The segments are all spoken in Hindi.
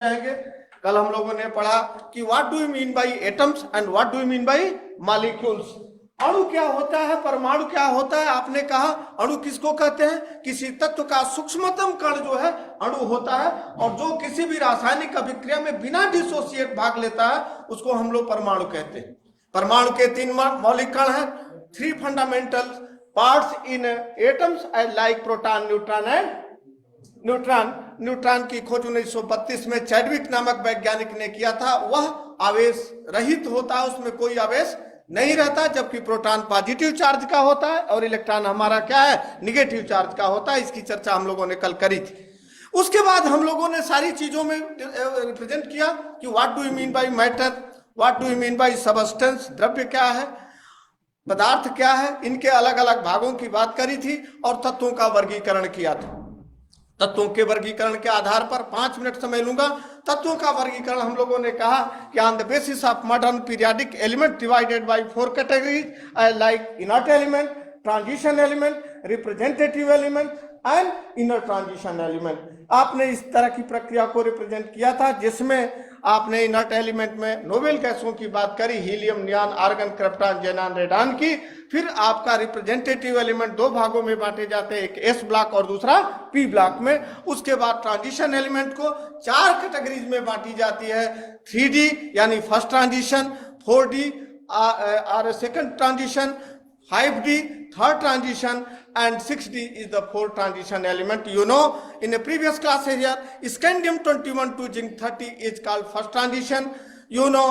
जाएंगे। कल हम लोगों ने पढ़ा कि what do you mean by atoms and what do you mean by molecules. अणु क्या होता है, परमाणु क्या होता है। आपने कहा अणु किसको कहते हैं, किसी तत्व का सूक्ष्मतम कण जो है अणु होता है, और जो किसी भी रासायनिक अभिक्रिया में बिना डिसोसिएट भाग लेता है उसको हम लोग परमाणु कहते हैं। परमाणु के 3 मौलिक कण हैं, 3 fundamental parts in atoms like proton, neutron and neutron. Neutron की खोज 1932 में चैडविक नामक वैज्ञानिक ने किया था। वह आवेश रहित होता है, उसमें कोई आवेश नहीं रहता, जबकि प्रोटॉन पॉजिटिव चार्ज का होता है और इलेक्ट्रॉन हमारा क्या है, निगेटिव चार्ज का होता है। इसकी चर्चा हम लोगों ने कल करी थी। उसके बाद हम लोगों ने सारी चीजों में रिप्रेजेंट किया कि what do you mean by matter, what do you mean by substance, द्रव्य क्या है, पदार्थ क्या है, इनके अलग अलग भागों की बात करी थी और तत्वों का वर्गीकरण किया था। तत्वों के वर्गीकरण के आधार पर 5 मिनट समय लूंगा। तत्वों का वर्गीकरण हम लोगों ने कहा कि on the basis of modern periodic element divided by 4 categories like inert element, transition element, representative element and inner transition element. आपने इस तरह की प्रक्रिया को रिप्रेजेंट किया था, जिसमें आपने इनर्ट एलिमेंट में नोबेल गैसों की बात करी, helium, neon, argon, krypton, xenon, radon की। फिर आपका रिप्रेजेंटेटिव एलिमेंट 2 भागों में बांटे जाते हैं, एक एस ब्लॉक और दूसरा पी ब्लॉक में। उसके बाद ट्रांजिशन एलिमेंट को 4 कैटेगरीज में बांटी जाती है, 3D यानी फर्स्ट ट्रांजिशन, 4D और second transition, 5D third transition, and 6D is the fourth transition element. You know, in a previous class here, scandium 21 to zinc 30 is called first transition. You know,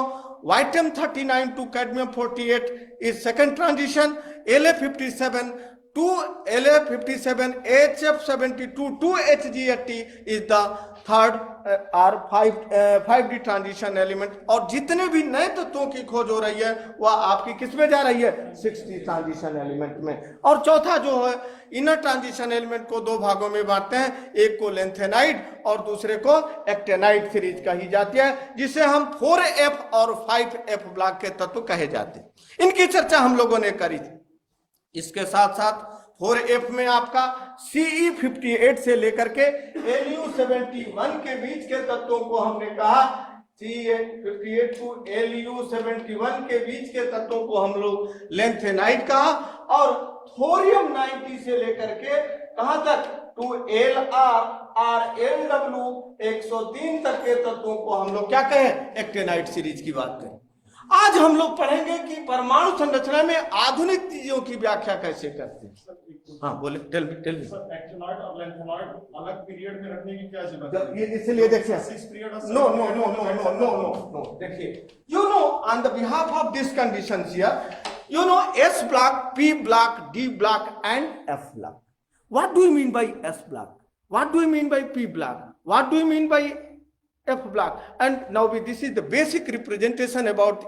yttrium 39 to cadmium 48 is second transition. La57 to La57 HF72 to Hg80 is the third और 5D ट्रांजिशन एलिमेंट। और जितने भी नए तत्वों की खोज हो रही है वह आपकी किस में जा रही है, 6D ट्रांजिशन एलिमेंट में। और चौथा जो है इनर ट्रांजिशन एलिमेंट को 2 भागों में बांटते हैं, एक को लेंथेनाइड और दूसरे को एक्टेनाइड सीरीज कही जाती है, जिसे हम 4F और 5F ब्लॉक के तत्व कहे जाते हैं। इनकी चर्चा हम लोगों ने करी थी। इसके साथ साथ 4F में आपका Ce58 से लेकर के Lu71 के बीच के तत्वों को हमने कहा, Ce58 टू Lu71 के बीच के तत्वों को हम लोग लेंथेनाइड कहा। और थोरियम 90 से लेकर के कहां तक, टू Lr और Lw 103 तक के तत्वों को हम लोग क्या कहें, एक्टेनाइड सीरीज की बात करें। आज हम लोग पढ़ेंगे कि परमाणु संरचना में आधुनिक चीजों की व्याख्या कैसे करते हैं। हाँ बोले, टेल मी। एक्टिनॉइड और लेंथेनॉइड अलग पीरियड में रखने की क्या जरूरत है? ये इसलिए देखिए, नो, देखिए, you know on the behalf of this conditions here, you no S block, P block, D block and F block. What do you mean by S block, what do you mean by P block, what do you mean by F block? And now this is the basic representation about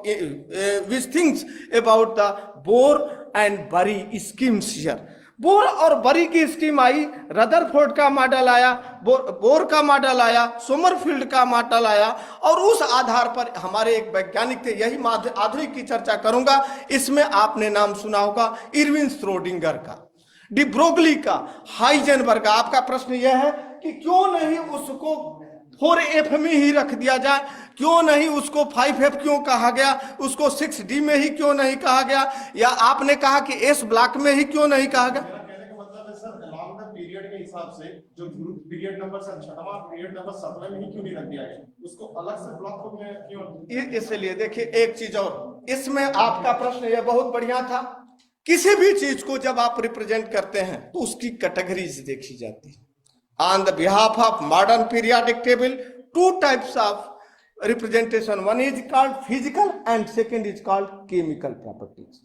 which things about the Bohr and Bury schemes here. Bore और बरी की स्कीम आई, रदरफोर्ड का मॉडल आया, बोर का मॉडल आया, सोमरफील्ड का मॉडल आया, और उस आधार पर हमारे एक वैज्ञानिक थे, यही आधुनिक की चर्चा करूंगा। इसमें आपने नाम सुना होगा इरविन श्रोडिंगर का, डी ब्रोगली का, हाइजेनबर्ग का। आपका प्रश्न यह है कि क्यों नहीं उसको 4F में ही रख दिया जाए, क्यों नहीं उसको 5F क्यों कहा गया, उसको 6D में ही क्यों नहीं कहा गया, या आपने कहा कि S ब्लॉक में ही क्यों नहीं कहा गया। कहने का मतलब है सर, अलॉन्ग द पीरियड के हिसाब से जो पीरियड नंबर 6वां, पीरियड नंबर 17 में ही क्यों नहीं रख दिया गया, उसको अलग से ब्लॉक में क्यों? इसलिए देखिए एक चीज और, इसमें आपका प्रश्न यह बहुत बढ़िया था। किसी भी चीज को जब आप रिप्रेजेंट करते हैं तो उसकी कैटेगरीज देखी जाती है। On the behalf of modern periodic table, 2 types of representation. One is called physical and second is called chemical properties.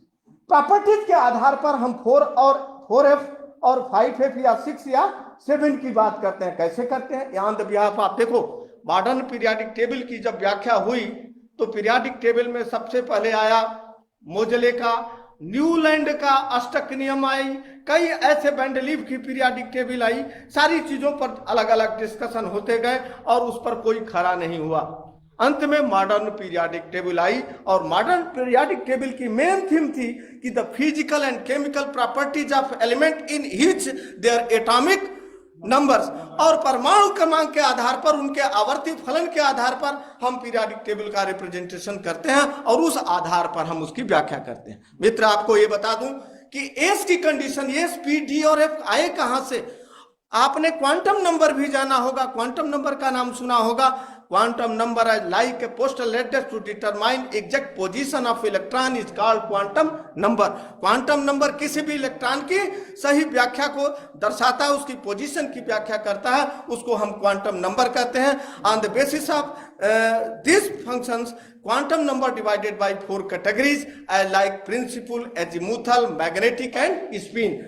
Properties के आधार पर हम 4F और 5F या 6 या 7 की बात करते हैं। कैसे करते हैं, on the behalf of, देखो मॉडर्न पीरियोडिक टेबल की जब व्याख्या हुई तो पीरियोडिक टेबल में सबसे पहले आया मोजले का, न्यूलैंड का अष्टक नियम आई, कई ऐसे बेंडलीव की पीरियोडिक टेबल आई। सारी चीजों पर अलग अलग डिस्कशन होते गए और उस पर कोई खरा नहीं हुआ। अंत में मॉडर्न पीरियोडिक टेबल आई, और मॉडर्न पीरियोडिक टेबल की मेन थीम थी कि the physical and chemical properties of element in each their atomic numbers, और परमाणु क्रमांक के आधार पर, उनके आवर्ती फलन के आधार पर हम पीरियोडिक टेबल का रिप्रेजेंटेशन करते हैं और उस आधार पर हम उसकी व्याख्या करते हैं। मित्र, आपको ये बता दूं कि एस की कंडीशन, एस, पी, डी और एफ आए कहां से? आपने क्वांटम नंबर भी जाना होगा, क्वांटम नंबर का नाम सुना होगा। Quantum number is like a postal address to determine exact position of electron is called quantum number। Quantum number किसी भी इलेक्ट्रॉन की सही व्याख्या को दर्शाता है, उसकी पोजीशन की व्याख्या करता है, उसको हम क्वांटम नंबर कहते हैं। On the basis of this functions quantum number divided by 4 categories like principal, azimuthal, magnetic and spin.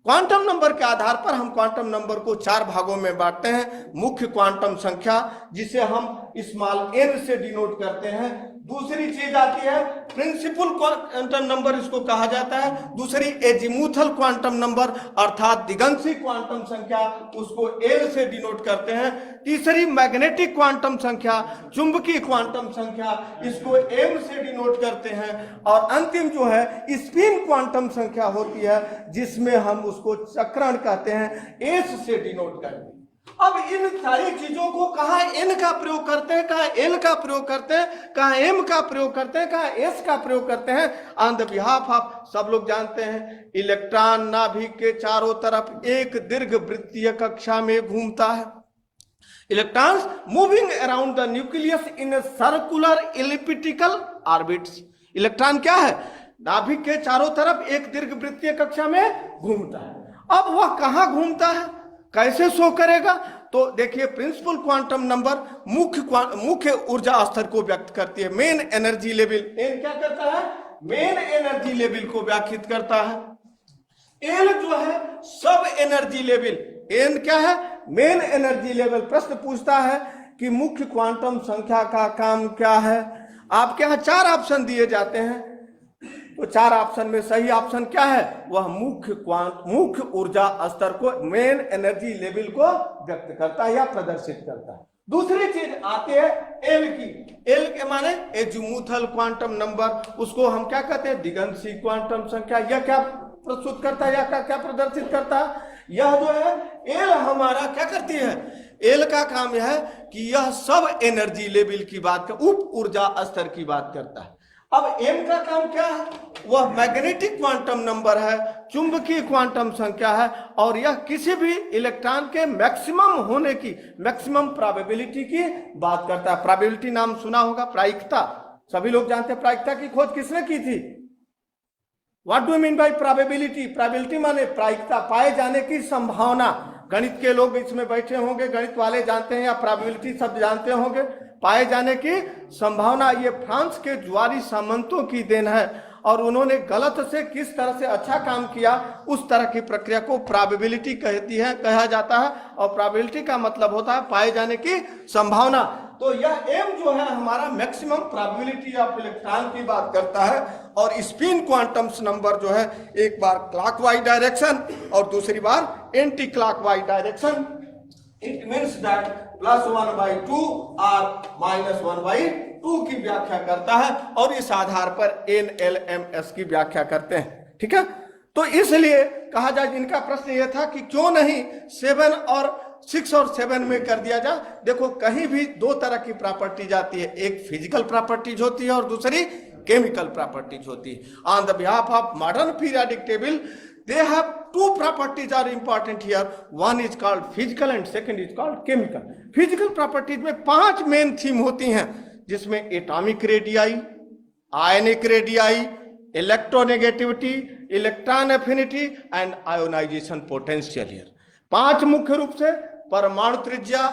Quantum number के आधार पर हम क्वांटम नंबर को 4 भागों में बांटते हैं। मुख्य क्वांटम संख्या, जिसे हम स्मॉल n से डिनोट करते हैं। दूसरी चीज आती है प्रिंसिपल क्वांटम नंबर, इसको कहा जाता है। दूसरी एजीमुथल क्वांटम नंबर अर्थात दिगंशी क्वांटम संख्या, उसको L से डिनोट करते हैं। तीसरी मैग्नेटिक क्वांटम संख्या, चुंबकीय क्वांटम संख्या, इसको M से डिनोट करते हैं। और अंतिम जो है स्पिन क्वांटम संख्या होती है, जिसमें हम उसको चक्रण कहते हैं, S से डिनोट करते हैं। अब इन सारी चीजों को कहाँ n का प्रयोग करते हैं, कहाँ l का प्रयोग करते हैं, कहाँ m का प्रयोग करते हैं, कहाँ s का प्रयोग करते हैं। ऑन द बिहाफ ऑफ, सब लोग जानते हैं, इलेक्ट्रॉन नाभिक के चारों तरफ एक दीर्घ वृत्तीय कक्षा में घूमता है। Electrons moving around the nucleus in circular elliptical orbits. Electron क्या है? नाभिक के चारों तरफ एक दीर्घ वृत्तीय कक्षा में घूमता है। अब वह कहाँ घूमता है, कैसे शो करेगा? तो देखिए, प्रिंसिपल क्वांटम नंबर मुख्य ऊर्जा स्तर को व्यक्त करती है, मेन एनर्जी लेवल। एन क्या करता है? मेन एनर्जी लेवल को व्याख्यात करता है। एल जो है सब एनर्जी लेवल। एन क्या है? Main energy level. प्रश्न पूछता है कि मुख्य क्वांटम संख्या का काम क्या है? आपके यहाँ 4 ऑप्शन दिए जाते हैं, तो 4 ऑप्शन में सही ऑप्शन क्या है? वह मुख्य ऊर्जा स्तर को, मेन एनर्जी लेवल को व्यक्त करता है या प्रदर्शित करता है। दूसरी चीज आती है एल की। एल के माने एजीमुथल क्वांटम नंबर, उसको हम क्या कहते हैं? दिगंशी क्वांटम संख्या। यह क्या प्रस्तुत करता है या क्या प्रदर्शित करता है? यह जो है एल हमारा क्या करती है? एल का काम यह है कि यह सब एनर्जी लेवल की बात कर, उप ऊर्जा स्तर की बात करता है। अब m का काम क्या है? वह मैग्नेटिक क्वांटम नंबर है, चुंबकीय क्वांटम संख्या है, और यह किसी भी इलेक्ट्रॉन के मैक्सिमम होने की, मैक्सिमम प्रोबेबिलिटी की बात करता है। प्रोबेबिलिटी नाम सुना होगा, प्रायिकता, सभी लोग जानते हैं। प्रायिकता की खोज किसने की थी? What do you mean by probability? Probability माने प्रायिकता, पाए जाने की संभावना। गणित के लोग इसमें बैठे होंगे, गणित वाले जानते हैं या प्रोबेबिलिटी शब्द जानते होंगे। पाए जाने की संभावना, ये फ्रांस के जुआरी सामंतों की देन है, और उन्होंने गलत से किस तरह से अच्छा काम किया, उस तरह की प्रक्रिया को प्रोबेबिलिटी कहती है, कहा जाता है। और प्रोबेबिलिटी का मतलब होता है पाए जाने की संभावना। तो यह m जो है हमारा मैक्सिमम प्रोबेबिलिटी ऑफ इलेक्ट्रॉन की बात करता है। और स्पिन क्वांटम नंबर जो है, एक बार क्लॉकवाइज डायरेक्शन और दूसरी बार anti clockwise direction. It means that +1/2 और -1/2 की व्याख्या करता है, और इस आधार पर NLMS की व्याख्या करते हैं। ठीक है, तो इसलिए कहा जाए, इनका प्रश्न यह था कि क्यों नहीं 7 और 6 और 7 में कर दिया जाए। देखो, कहीं भी 2 तरह की प्रॉपर्टीज आती है, एक फिजिकल प्रॉपर्टीज होती है और दूसरी केमिकल प्रॉपर्टीज होती है। On the behalf of modern periodic table, they have 2 properties are important here. One is called physical and second is called chemical. Physical properties में 5 मेन थीम होती हैं, जिसमें atomic radii, ionic radii, electronegativity, electron affinity and ionization potential. 5 मुख्य रूप से परमाणु त्रिज्या,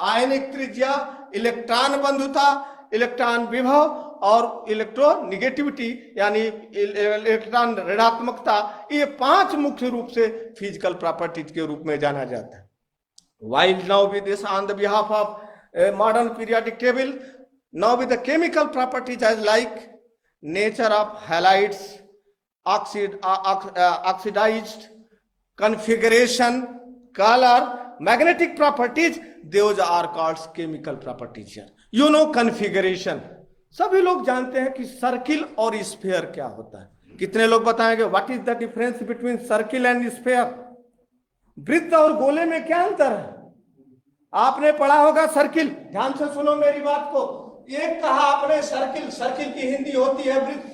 आयनिक त्रिज्या, इलेक्ट्रॉन बंधुता, इलेक्ट्रॉन विभव और इलेक्ट्रोनेगेटिविटी यानी इलेक्ट्रॉन ऋणात्मकता, ये 5 मुख्य रूप से फिजिकल प्रॉपर्टीज के रूप में जाना जाता है। While now with this on the behalf of modern periodic table, now with the chemical properties as like nature of halides, oxidized, configuration, color, magnetic properties, those are called chemical properties here. You know configuration, सभी लोग जानते हैं कि सर्किल और स्फीयर क्या होता है। कितने लोग बताएंगे what is the difference between circle and sphere? वृत्त और गोले में क्या अंतर है? आपने पढ़ा होगा सर्किल, ध्यान से सुनो मेरी बात को। एक कहा आपने सर्किल, सर्किल की हिंदी होती है वृत्त,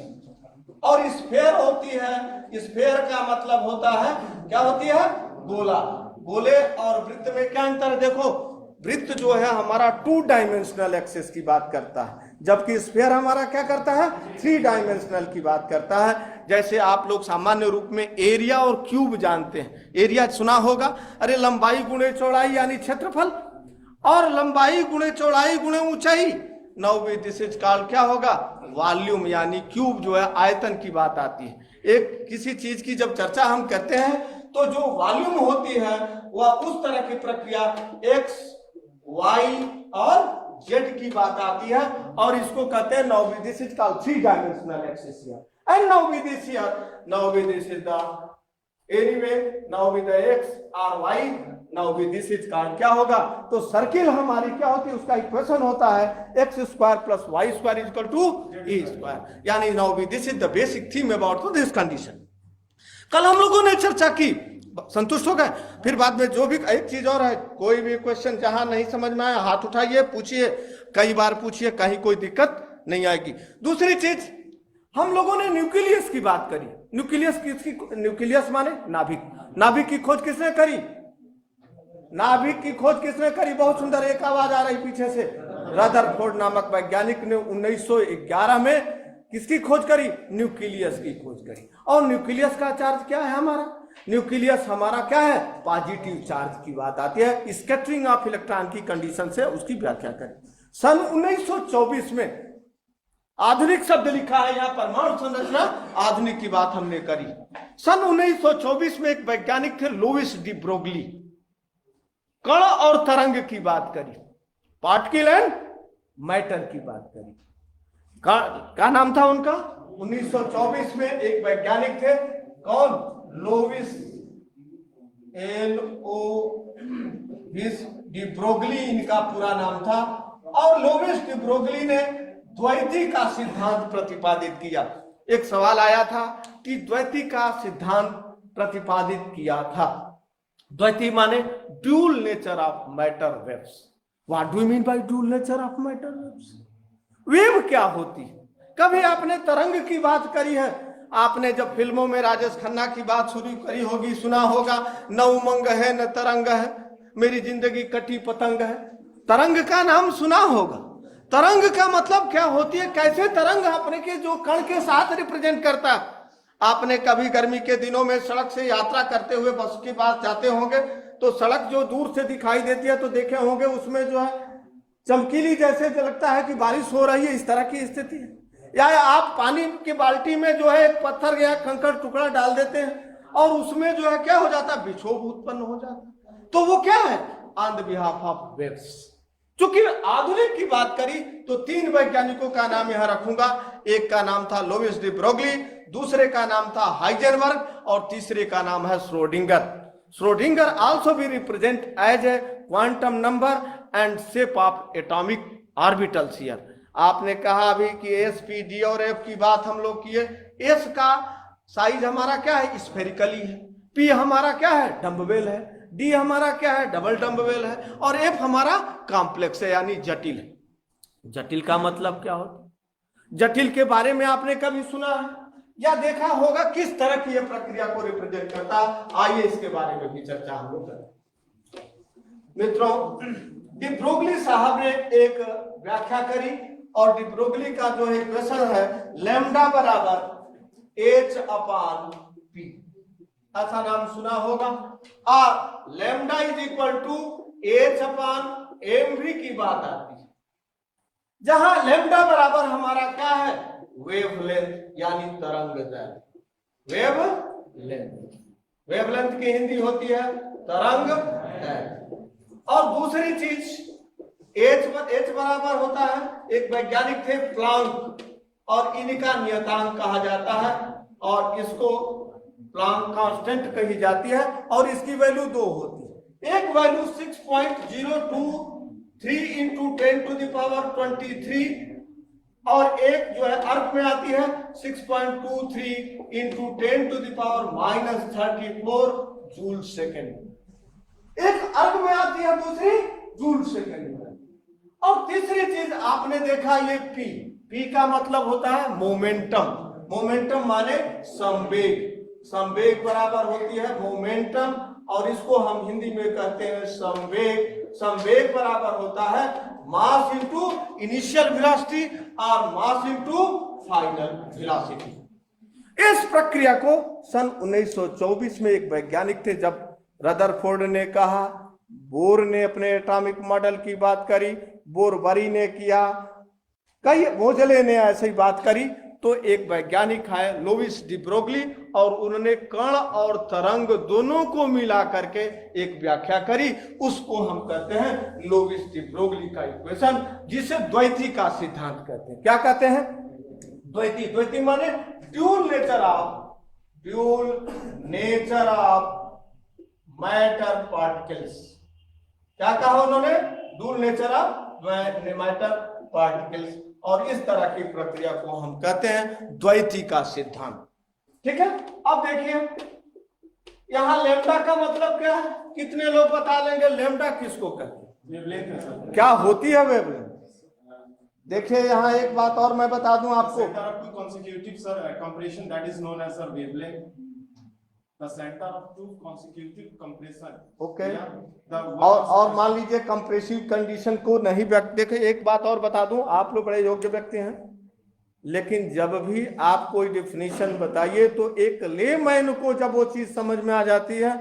और स्फेयर होती है, स्फेयर का मतलब होता है, क्या होती है? गोला। गोले और वृत्त में क्या अंतर है? देखो, वृत्त जो है हमारा 2 डायमेंशनल एक्सेस की बात करता है, जबकि स्फेयर हमारा क्या करता है? 3 डायमेंशनल की बात करता है। जैसे आप लोग सामान्य रूप में एरिया और क्यूब जानते हैं। एरिया सुना होगा, अरे लंबाई गुणे चौड़ाई यानी क्षेत्रफल, और लंबाई गुणे चौड़ाई गुणे ऊंचाई। नाउ दिस इज कॉल्ड क्या होगा? वॉल्यूम, यानी क्यूब जो है आयतन की बात आती है। एक किसी चीज की जब चर्चा हम करते हैं तो जो वॉल्यूम होती है वह उस तरह की प्रक्रिया एक्स, वाई और जेड की बात आती है, और इसको कहते हैं now this is called 3 dimensional axis here. And now this here, now this is the anyway, now with the x और y, now this is called क्या होगा? तो सर्किल हमारी क्या होती है? उसका इक्वेशन होता है x square plus y square equal to a square, यानी now this is the basic theme about this condition. कल हम लोगों ने चर्चा की, संतुष्ट हो गए? फिर बाद में जो भी, एक चीज और है, कोई भी क्वेश्चन जहां नहीं समझ में आया हाथ उठाइए, पूछिए, कई बार पूछिए, कहीं कोई दिक्कत नहीं आएगी। दूसरी चीज, हम लोगों ने न्यूक्लियस की बात करी। न्यूक्लियस किसकी? न्यूक्लियस माने नाभिक। नाभिक की खोज किसने करी? नाभिक की खोज किसने करी? बहुत सुंदर एक आवाज आ रही पीछे से। रदरफोर्ड नामक वैज्ञानिक ने 1911 में किसकी खोज करी? न्यूक्लियस की खोज करी। और न्यूक्लियस का चार्ज क्या है हमारा? न्यूक्लियस हमारा क्या है? पॉजिटिव चार्ज की बात आती है। स्कैटरिंग ऑफ इलेक्ट्रॉन की कंडीशन से उसकी व्याख्या करें। सन 1924 में आधुनिक शब्द लिखा है यहाँ, परमाणु संरचना आधुनिक की बात हमने करी। सन 1924 में एक वैज्ञानिक थे लुईस डी ब्रोगली, कण और तरंग की बात करी, पार्टिकल एंड मैटर की बात करी। क्या नाम था उनका? 1924 में एक वैज्ञानिक थे, कौन? लुईस डी ब्रोगली इनका पूरा नाम था। और लुईस डी ब्रोगली ने द्वैती का सिद्धांत प्रतिपादित किया। एक सवाल आया था कि द्वैती का सिद्धांत प्रतिपादित किया था। द्वैती माने dual nature of matter waves. What do you mean by dual nature of matter waves? Wave क्या होती है? कभी आपने तरंग की बात करी है? आपने जब फिल्मों में राजेश खन्ना की बात शुरू करी होगी, सुना होगा, न उमंग है न तरंग है, मेरी जिंदगी कटी पतंग है। तरंग का नाम सुना होगा। तरंग का मतलब क्या होती है? कैसे तरंग अपने के जो कण के साथ रिप्रेजेंट करता है। आपने कभी गर्मी के दिनों में सड़क से यात्रा करते हुए बस के पास जाते होंगे तो सड़क जो दूर से दिखाई देती है तो देखे होंगे उसमें जो है चमकीली, जैसे लगता है कि बारिश हो रही है, इस तरह की स्थिति है। या आप पानी की बाल्टी में जो है एक पत्थर या कंकड़ टुकड़ा डाल देते हैं और उसमें जो है क्या हो जाता है? विक्षोभ उत्पन्न हो जाता है। तो वो क्या है? On the behalf of waves. चूंकि आधुनिक की बात करी तो 3 वैज्ञानिकों का नाम यहां रखूंगा। एक का नाम था लुईस डी ब्रोगली, दूसरे का नाम था हाइजेनबर्ग और तीसरे का नाम है श्रोडिंगर। श्रोडिंगर आल्सो भी represent as a quantum number and shape of atomic orbitals here. आपने कहा अभी कि एस, पी, डी और एफ की बात हम लोग किए। एस का साइज हमारा क्या है? स्फेरिकली है। पी हमारा क्या है? डम्बवेल है। डी हमारा क्या है? डबल डम्बवेल है। और एफ हमारा कॉम्प्लेक्स है, यानी जटिल है। जटिल का मतलब क्या होता है? जटिल के बारे में आपने कभी सुना है या देखा होगा? किस तरह की यह प्रक्रिया को रिप्रेजेंट करता है? आइए इसके बारे में भी चर्चा हम लोग करें। मित्रों, डी ब्रोगली साहब ने एक व्याख्या करी और डी ब्रोगली का जो इक्वेशन है लैम्डा बराबर एच अपान पी, ऐसा नाम सुना होगा। और lambda is equal to H upon M भी की बात आती है, जहां लैम्डा बराबर हमारा क्या है? वेवलेंथ, यानी तरंग दैर्घ्य। वेवलेंथ की हिंदी होती है तरंग दैर्घ्य। और दूसरी चीज एच बराबर होता है, एक वैज्ञानिक थे प्लांक, और इनका नियतांक कहा जाता है और इसको प्लांक कांस्टेंट कही जाती है और इसकी वैल्यू 2 होती है। एक value 6.023 into 10 to the power 23 और एक जो है अर्थ में आती है 6.23 into 10 to the power -34 joule second. एक अर्ग में आती है, दूसरी जूल सेकंड में। और तीसरी चीज आपने देखा ये पी का मतलब होता है मोमेंटम। मोमेंटम माने संवेग, संवेग बराबर होती है मोमेंटम, और इसको हम हिंदी में कहते हैं संवेग। संवेग बराबर होता है मास इनटू इनिशियल वेलोसिटी और मास इनटू फाइनल वेलोसिटी। इस प्रक्रिया को सन 1924 में एक वैज्ञानिक थे, जब रदरफोर्ड ने कहा, बोर ने अपने एटॉमिक मॉडल की बात करी, बोरबरी ने किया, कई मोजले ने ऐसी बात करी, तो एक वैज्ञानिक है लुईस डी ब्रोगली, और उन्होंने कण और तरंग दोनों को मिला करके एक व्याख्या करी। उसको हम कहते हैं लुईस डी ब्रोगली का इक्वेशन, जिसे द्वैती का सिद्धांत कहते हैं। क्या कहते हैं? द्वैती। द्वैती माने dual nature of matter particles. क्या कहा उन्होंने? Dual nature of matter particles. और इस तरह की प्रक्रिया को हम कहते हैं द्वैती का सिद्धांत। ठीक है, अब देखिए यहां लैम्डा का मतलब क्या है? कितने लोग बता लेंगे लैम्डा किसको कहते हैं? वेवलेंथ। क्या होती है वेवलेंथ? देखिए यहां एक बात और मैं बता दूं आपको, consecutive compression that is known as a wavelength. The center of two consecutive compression. Okay. The और मान लीजिए कंप्रेसिव कंडीशन को नहीं व्यक्त, देखिए एक बात और बता दूं, आप लोग बड़े योग्य व्यक्ति हैं, लेकिन जब भी आप कोई डेफिनेशन बताइए तो एक लेमैन को जब वो चीज समझ में आ जाती है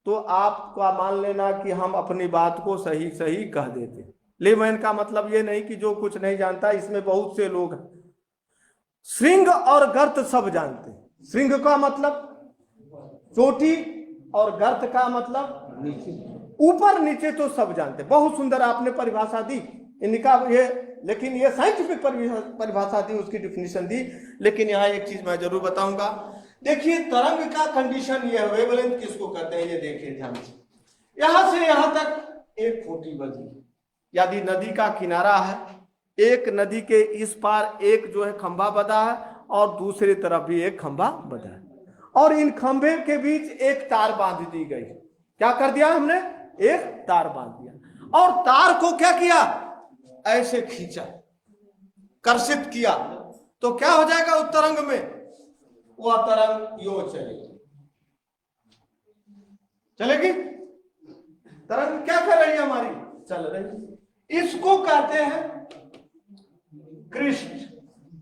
तो आपका मान लेना कि हम अपनी बात को सही सही कह देते हैं। लेमैन का मतलब ये नहीं कि जो कुछ नहीं जानता, इसमें बहुत से लोग हैं। श्रृंग और गर्त सब जानते हैं। श्रृंग का मतलब चोटी और गर्त का मतलब नीचे, ऊपर नीचे तो सब जानते। बहुत सुंदर आपने परिभाषा दी इनका ये, लेकिन ये साइंटिफिक परिभाषा दी, उसकी डिफिनेशन दी। लेकिन यहाँ एक चीज मैं जरूर बताऊंगा। देखिए तरंग का कंडीशन ये है, वेवलेंथ किसको कहते हैं ये देखिए ध्यान से। यहां से यहां तक एक खूंटी बंधी, यदि नदी का किनारा है, एक नदी के इस पार एक जो है खंभा बंधा है और दूसरी तरफ भी एक खंभा बंधा है, और इन खंभे के बीच एक तार बांध दी गई। क्या कर दिया हमने? एक तार बांध दिया, और तार को क्या किया? ऐसे खींचा, कर्षित किया, तो क्या हो जाएगा उस तरंग में? वह तरंग यो चलेगी। चलेगी तरंग, क्या कर रही है हमारी? चल रही। इसको कहते हैं क्रिस्ट,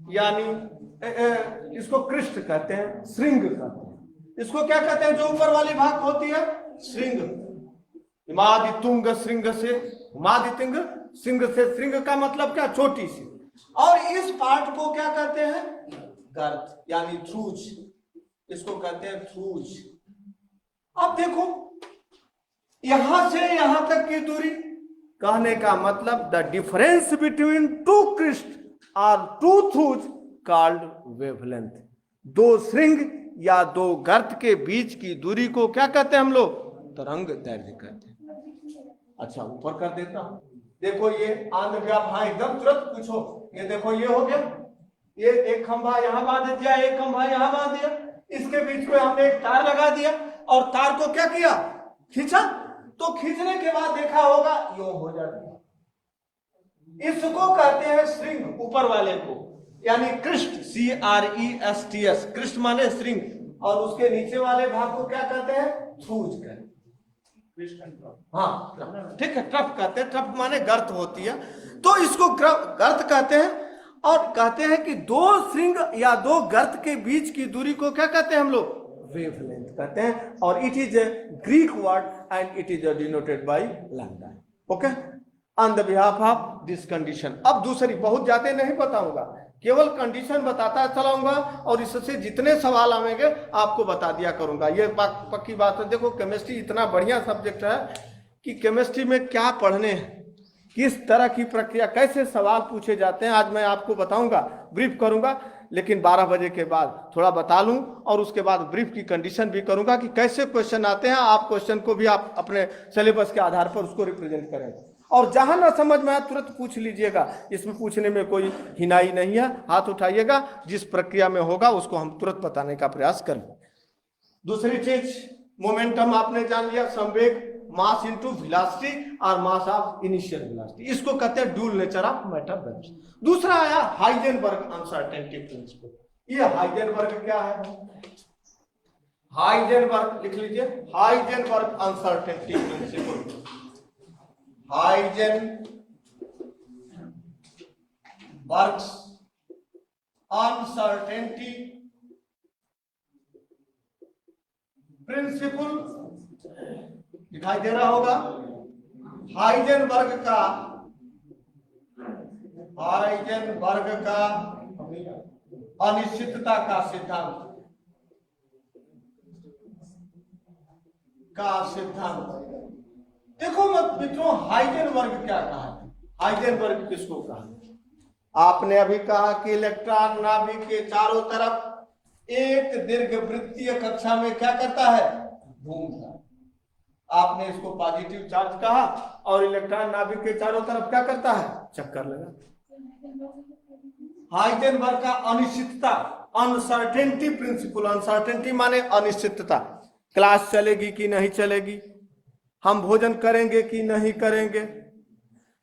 यानी इसको क्रिस्ट कहते हैं, श्रृंग कहते हैं। इसको क्या कहते हैं? जो ऊपर वाली भाग होती है श्रृंग। हिमादितुंग श्रृंग से, हिमादितुंग श्रृंग से, श्रृंग का मतलब क्या? छोटी सी। और इस पार्ट को क्या कहते हैं? गर्त, यानी थ्रूज। इसको कहते हैं थ्रूज। अब देखो यहां से यहां तक की दूरी, कहने का मतलब the difference between two crest और टू थ्रूज कॉल्ड वेवलेंथ। दो श्रृंग या दो गर्त के बीच की दूरी को क्या कहते हैं हम लोग? तरंग दैर्घ्य कहते हैं। अच्छा ऊपर कर देता हूं, देखो ये आंध्र व्याप, हाँ एकदम तुरंत पूछो। ये देखो ये हो गया, ये एक खंभा यहां बांध दिया, एक खंभा यहां बांध दिया, इसके बीच में हमने एक तार लगा दिया, और तार को क्या किया? खींचा। तो खींचने के बाद देखा होगा यो हो जाती है। इसको कहते हैं श्रृंग, ऊपर वाले को, यानी क्रिस्ट, CRESTS। क्रिस्ट माने श्रृंग, और उसके नीचे वाले भाग को क्या कहते हैं? थ्रूज कहते हैं। हाँ ठीक है, ट्रफ कहते हैं। ट्रफ माने गर्त होती है, तो इसको गर्त कहते हैं। और कहते हैं कि दो श्रृंग या दो गर्त के बीच की दूरी को क्या कहते हैं हम लोग? वेवलेंथ कहते हैं। और it is a Greek word and it is denoted by lambda. Okay, on the behalf of this condition. अब दूसरी बहुत ज्यादा नहीं बताऊंगा, केवल कंडीशन बताता चलाऊंगा, और इससे जितने सवाल आएंगे आपको बता दिया करूंगा। ये पक्की बात है। देखो केमिस्ट्री इतना बढ़िया सब्जेक्ट है कि केमिस्ट्री में क्या पढ़ने हैं, किस तरह की प्रक्रिया, कैसे सवाल पूछे जाते हैं, आज मैं आपको बताऊंगा, ब्रीफ करूंगा। लेकिन 12 बजे के बाद थोड़ा बता लूं, और उसके बाद ब्रीफ की कंडीशन भी करूंगा कि कैसे क्वेश्चन आते हैं। आप क्वेश्चन को भी आप अपने सिलेबस के आधार पर उसको रिप्रेजेंट करें, और जहां ना समझ में आए तुरंत पूछ लीजिएगा। इसमें पूछने में कोई हिनाई नहीं है, हाथ उठाइएगा, जिस प्रक्रिया में होगा उसको हम तुरंत बताने का प्रयास करें। दूसरी चीज मोमेंटम आपने जान लिया, संवेग। मास इनटू वेलोसिटी और मास ऑफ इनिशियल वेलोसिटी, इसको कहते हैं ड्यूल नेचर ऑफ मैटर। दूसरा आया हाइजेनबर्ग अनसर्टेनिटी प्रिंसिपल। ये हाइजेनबर्ग क्या है? हाइजेनबर्ग लिख लीजिए, Heisenberg uncertainty principle. Heisenberg uncertainty principle दिखाई दे रहा होगा। हाइजेनबर्ग का अनिश्चितता का सिद्धांत। देखो मत मित्रों, हाइजेनबर्ग क्या कहा? हाइजेनबर्ग किसको कहा? आपने अभी कहा कि इलेक्ट्रॉन नाभिक के चारों तरफ एक दीर्घवृत्तीय कक्षा में क्या करता है? घूमता है। आपने इसको पॉजिटिव चार्ज कहा और इलेक्ट्रॉन नाभिक के चारों तरफ क्या करता है? चक्कर लगा। हाइजेनबर्ग का अनिश्चितता, अनसर्टेनिटी प्रिंसिपल। अनसर्टेनिटी माने अनिश्चितता। क्लास चलेगी कि नहीं चलेगी, हम भोजन करेंगे कि नहीं करेंगे,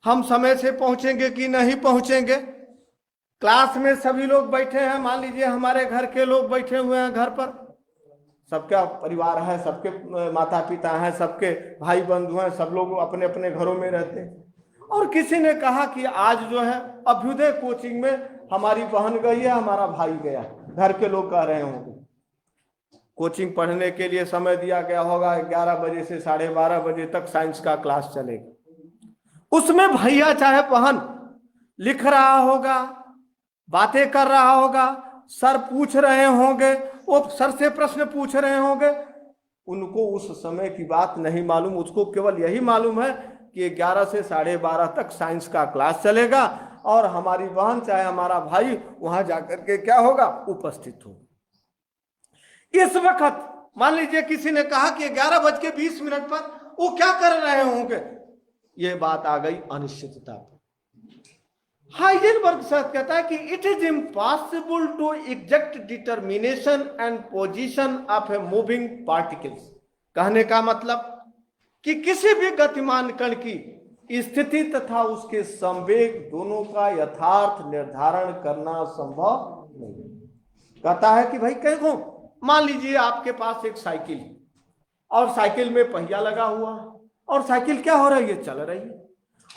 हम समय से पहुंचेंगे कि नहीं पहुंचेंगे। क्लास में सभी लोग बैठे हैं, मान लीजिए हमारे घर के लोग बैठे हुए हैं, घर पर सबका परिवार है, सबके माता पिता हैं, सबके भाई बंधु हैं, सब लोग अपने अपने घरों में रहते हैं। और किसी ने कहा कि आज जो है अभ्युदय कोचिंग में हमारी बहन गई है, हमारा भाई गया। घर के लोग कह रहे होंगे कोचिंग पढ़ने के लिए समय दिया गया होगा, 11 बजे से 12:30 बजे तक साइंस का क्लास चलेगा। उसमें भैया चाहे बहन लिख रहा होगा, बातें कर रहा होगा, सर पूछ रहे होंगे, वो सर से प्रश्न पूछ रहे होंगे। उनको उस समय की बात नहीं मालूम, उसको केवल यही मालूम है कि 11 से 12:30 तक साइंस का क्लास चलेगा और हमारी बहन चाहे हमारा भाई वहां जाकर के क्या होगा? उपस्थित होगा। इस वक्त मान लीजिए किसी ने कहा कि 11:20 पर वो क्या कर रहे होंगे? ये बात आ गई अनिश्चितता पर। हाइजेनबर्ग सर कहता है कि it is impossible to exact determination and position of a moving particles. कहने का मतलब कि किसी भी गतिमान कण की स्थिति तथा उसके संवेग दोनों का यथार्थ निर्धारण करना संभव नहीं। कहता है कि भाई कहो मान लीजिए आपके पास एक साइकिल है और साइकिल में पहिया लगा हुआ और साइकिल क्या हो रही है? चल रही है।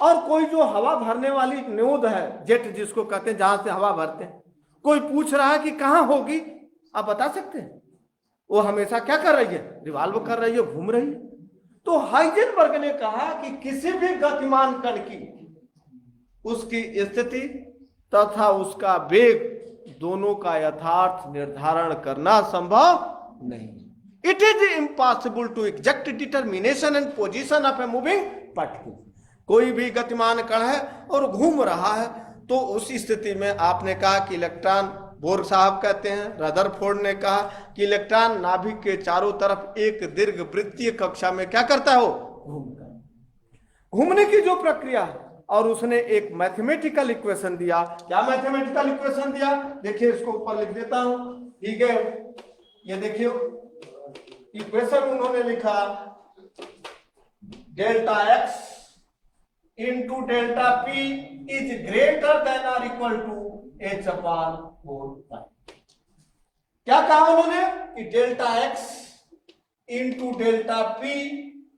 और कोई जो हवा भरने वाली नोद है, जेट जिसको कहते हैं, जहां से हवा भरते हैं, कोई पूछ रहा है कि कहां होगी, आप बता सकते हैं? वो हमेशा क्या कर रही है? रिवॉल्व कर रही है, घूम रही है। तो हाइजेनबर्ग ने कहा कि किसी भी गतिमान कण की उसकी स्थिति तथा उसका वेग दोनों का यथार्थ निर्धारण करना संभव नहीं। It is impossible to exact determination and position of a moving particle. कोई भी गतिमान कण है और घूम रहा है, तो उस स्थिति में आपने कहा कि इलेक्ट्रॉन, बोर साहब कहते हैं, रदरफोर्ड ने कहा कि इलेक्ट्रॉन नाभिक के चारों तरफ एक दीर्घवृत्तीय कक्षा में क्या करता है? वो घूमता है। घूमने की जो प्रक्रिया है, और उसने एक मैथमेटिकल इक्वेशन दिया। क्या मैथमेटिकल इक्वेशन दिया? देखिए इसको ऊपर लिख देता हूं, ठीक है। ये देखिए इक्वेशन उन्होंने लिखा, delta X into delta P is greater than और इक्वल टू h/4 क्या कहा उन्होंने? कि delta X into delta P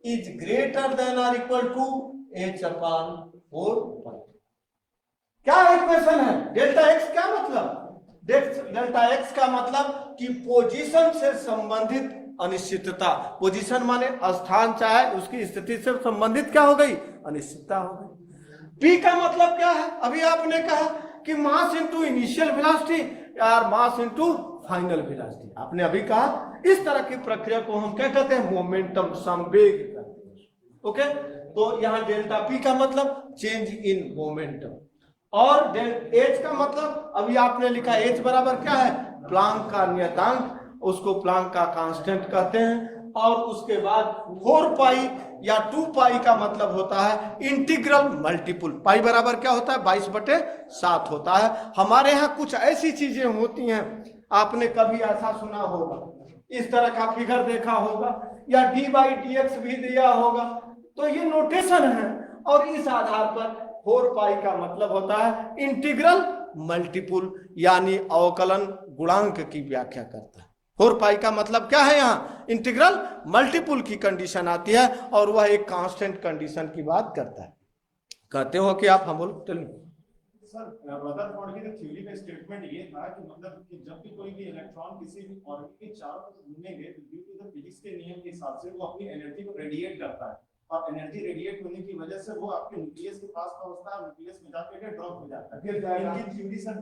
is greater than और इक्वल टू h/4। क्या इक्वेशन है? डेल्टा एक्स क्या मतलब? डेल्टा एक्स का मतलब कि पोजीशन से संबंधित अनिश्चितता। पोजीशन माने स्थान, चाहे उसकी स्थिति से संबंधित क्या हो गई? अनिश्चितता हो गई। पी का मतलब क्या है? अभी आपने कहा कि मास इनटू इनिशियल वेलोसिटी और मास इनटू फाइनल वेलोसिटी। आपने अभी कहा इस तरह की प्रक्रिया को हम क्या कहते हैं? मोमेंटम, संवेग कहते हैं। ओके, तो यहां डेल्टा पी का मतलब चेंज इन मोमेंटम, और एच का मतलब अभी आपने लिखा एच बराबर क्या है? प्लांक का नियतांक, उसको प्लांक का कांस्टेंट कहते हैं। और उसके बाद 4 पाई या 2 पाई का मतलब होता है इंटीग्रल मल्टीपुल। पाई बराबर क्या होता है? 22/7 होता है। हमारे यहाँ कुछ ऐसी चीजें होती हैं, आपने कभी ऐसा सुना होगा, इस तरह का फिगर देखा होगा, या d/dx भी दिया होगा, तो ये नोटेशन है, और इस आधार पर 4 पाई का मतलब होता है इंटीग्रल मल्टीपुल, यानी अवकलन गुणांक की व्याख्या करता है। 4 पाई का मतलब क्या है, यहाँ इंटीग्रल मल्टीपुल की कंडीशन आती है, और वह एक कांस्टेंट कंडीशन की बात करता है। कहते हो कि आप, हम बोल सर रदरफोर्ड की थ्योरी का स्टेटमेंट ये था कि मतलब कि जब भी कोई भी इलेक्ट्रॉन किसी भी ऑर्बिट के चारों तरफ घूमेंगे तो ड्यू टू द फिजिक्स के नियम के हिसाब से वो अपनी एनर्जी को रेडिएट करता है, और एनर्जी रेडिएट होने की वजह से वो आपके न्यूक्लियस के पास पहुंचता है, न्यूक्लियस में जाकर ड्रॉप हो जाता है। इनकी थ्योरी सर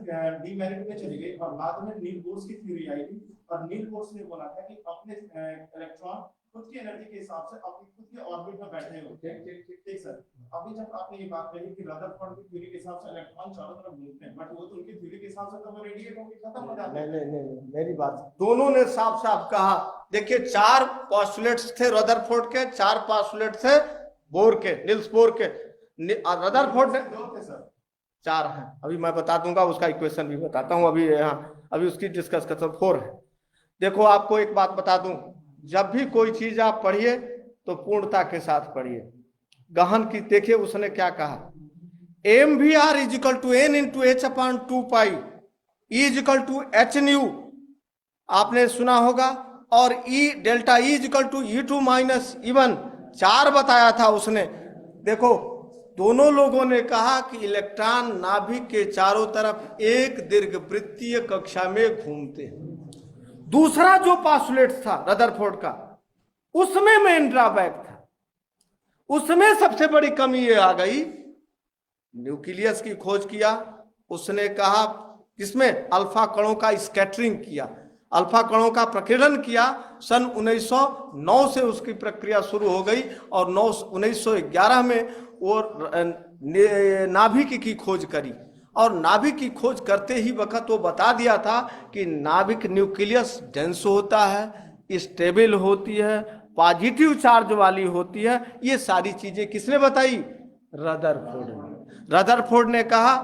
डीमेरिट में चली गई, और बाद में नील बोर्स की थ्योरी आई थी, और नील बोर्स ने बोला था कि अपने इलेक्ट्रॉन खुद की एनर्जी के हिसाब से अपनी खुद के ऑर्बिट में बैठे होते हैं। ठीक सर, अभी जब आपने ये बात कही कि रदरफोर्ड की थ्योरी के हिसाब से इलेक्ट्रॉन चारों तरफ घूमते हैं, बट वो तो उनकी थ्योरी के हिसाब से तो वो रेडिएट होकर खत्म हो जाते हैं। नहीं, मेरी बात, दोनों ने साफ साफ कहा। देखिए 4 पोस्टुलेट्स थे रदरफोर्ड के, 4 पोस्टुलेट थे बोर के, निल्स बोर के। रदरफोर्ड ने 2 थे सर, 4 हैं, अभी मैं बता दूंगा, उसका इक्वेशन भी बताता हूं। अभी यहाँ अभी उसकी डिस्कस करता हूं। 4 है। देखो आपको एक बात बता दूं, जब भी कोई चीज आप पढ़िए तो पूर्णता के साथ पढ़िए, गहन की। देखिए उसने क्या कहा, M V R is equal to N into H upon 2 pi is equal to H nu, आपने सुना होगा। और E delta E is equal to E2 minus E1, 4 बताया था उसने। देखो दोनों लोगों ने कहा कि इलेक्ट्रॉन नाभिक के चारों तरफ एक दीर्घवृत्तीय कक्षा में घूमते हैं। दूसरा जो पोस्टुलेट था रदरफोर्ड का, उसमें मेन ड्रॉबैक था, उसमें सबसे बड़ी कमी ये आ गई, न्यूक्लियस की खोज किया उसने, कहा किसमें, अल्फा कणों का स्कैटरिंग किया, अल्फा कणों का प्रकीर्णन किया। सन 1909 से उसकी प्रक्रिया शुरू हो गई, और 1911 में वो नाभिक की खोज करी, और नाभिक की खोज करते ही वक्त वो बता दिया था कि नाभिक न्यूक्लियस डेंस होता है, स्टेबल होती है, पॉजिटिव चार्ज वाली होती है। ये सारी चीजें किसने बताई, रदरफोर्ड ने। रदरफोर्ड ने कहा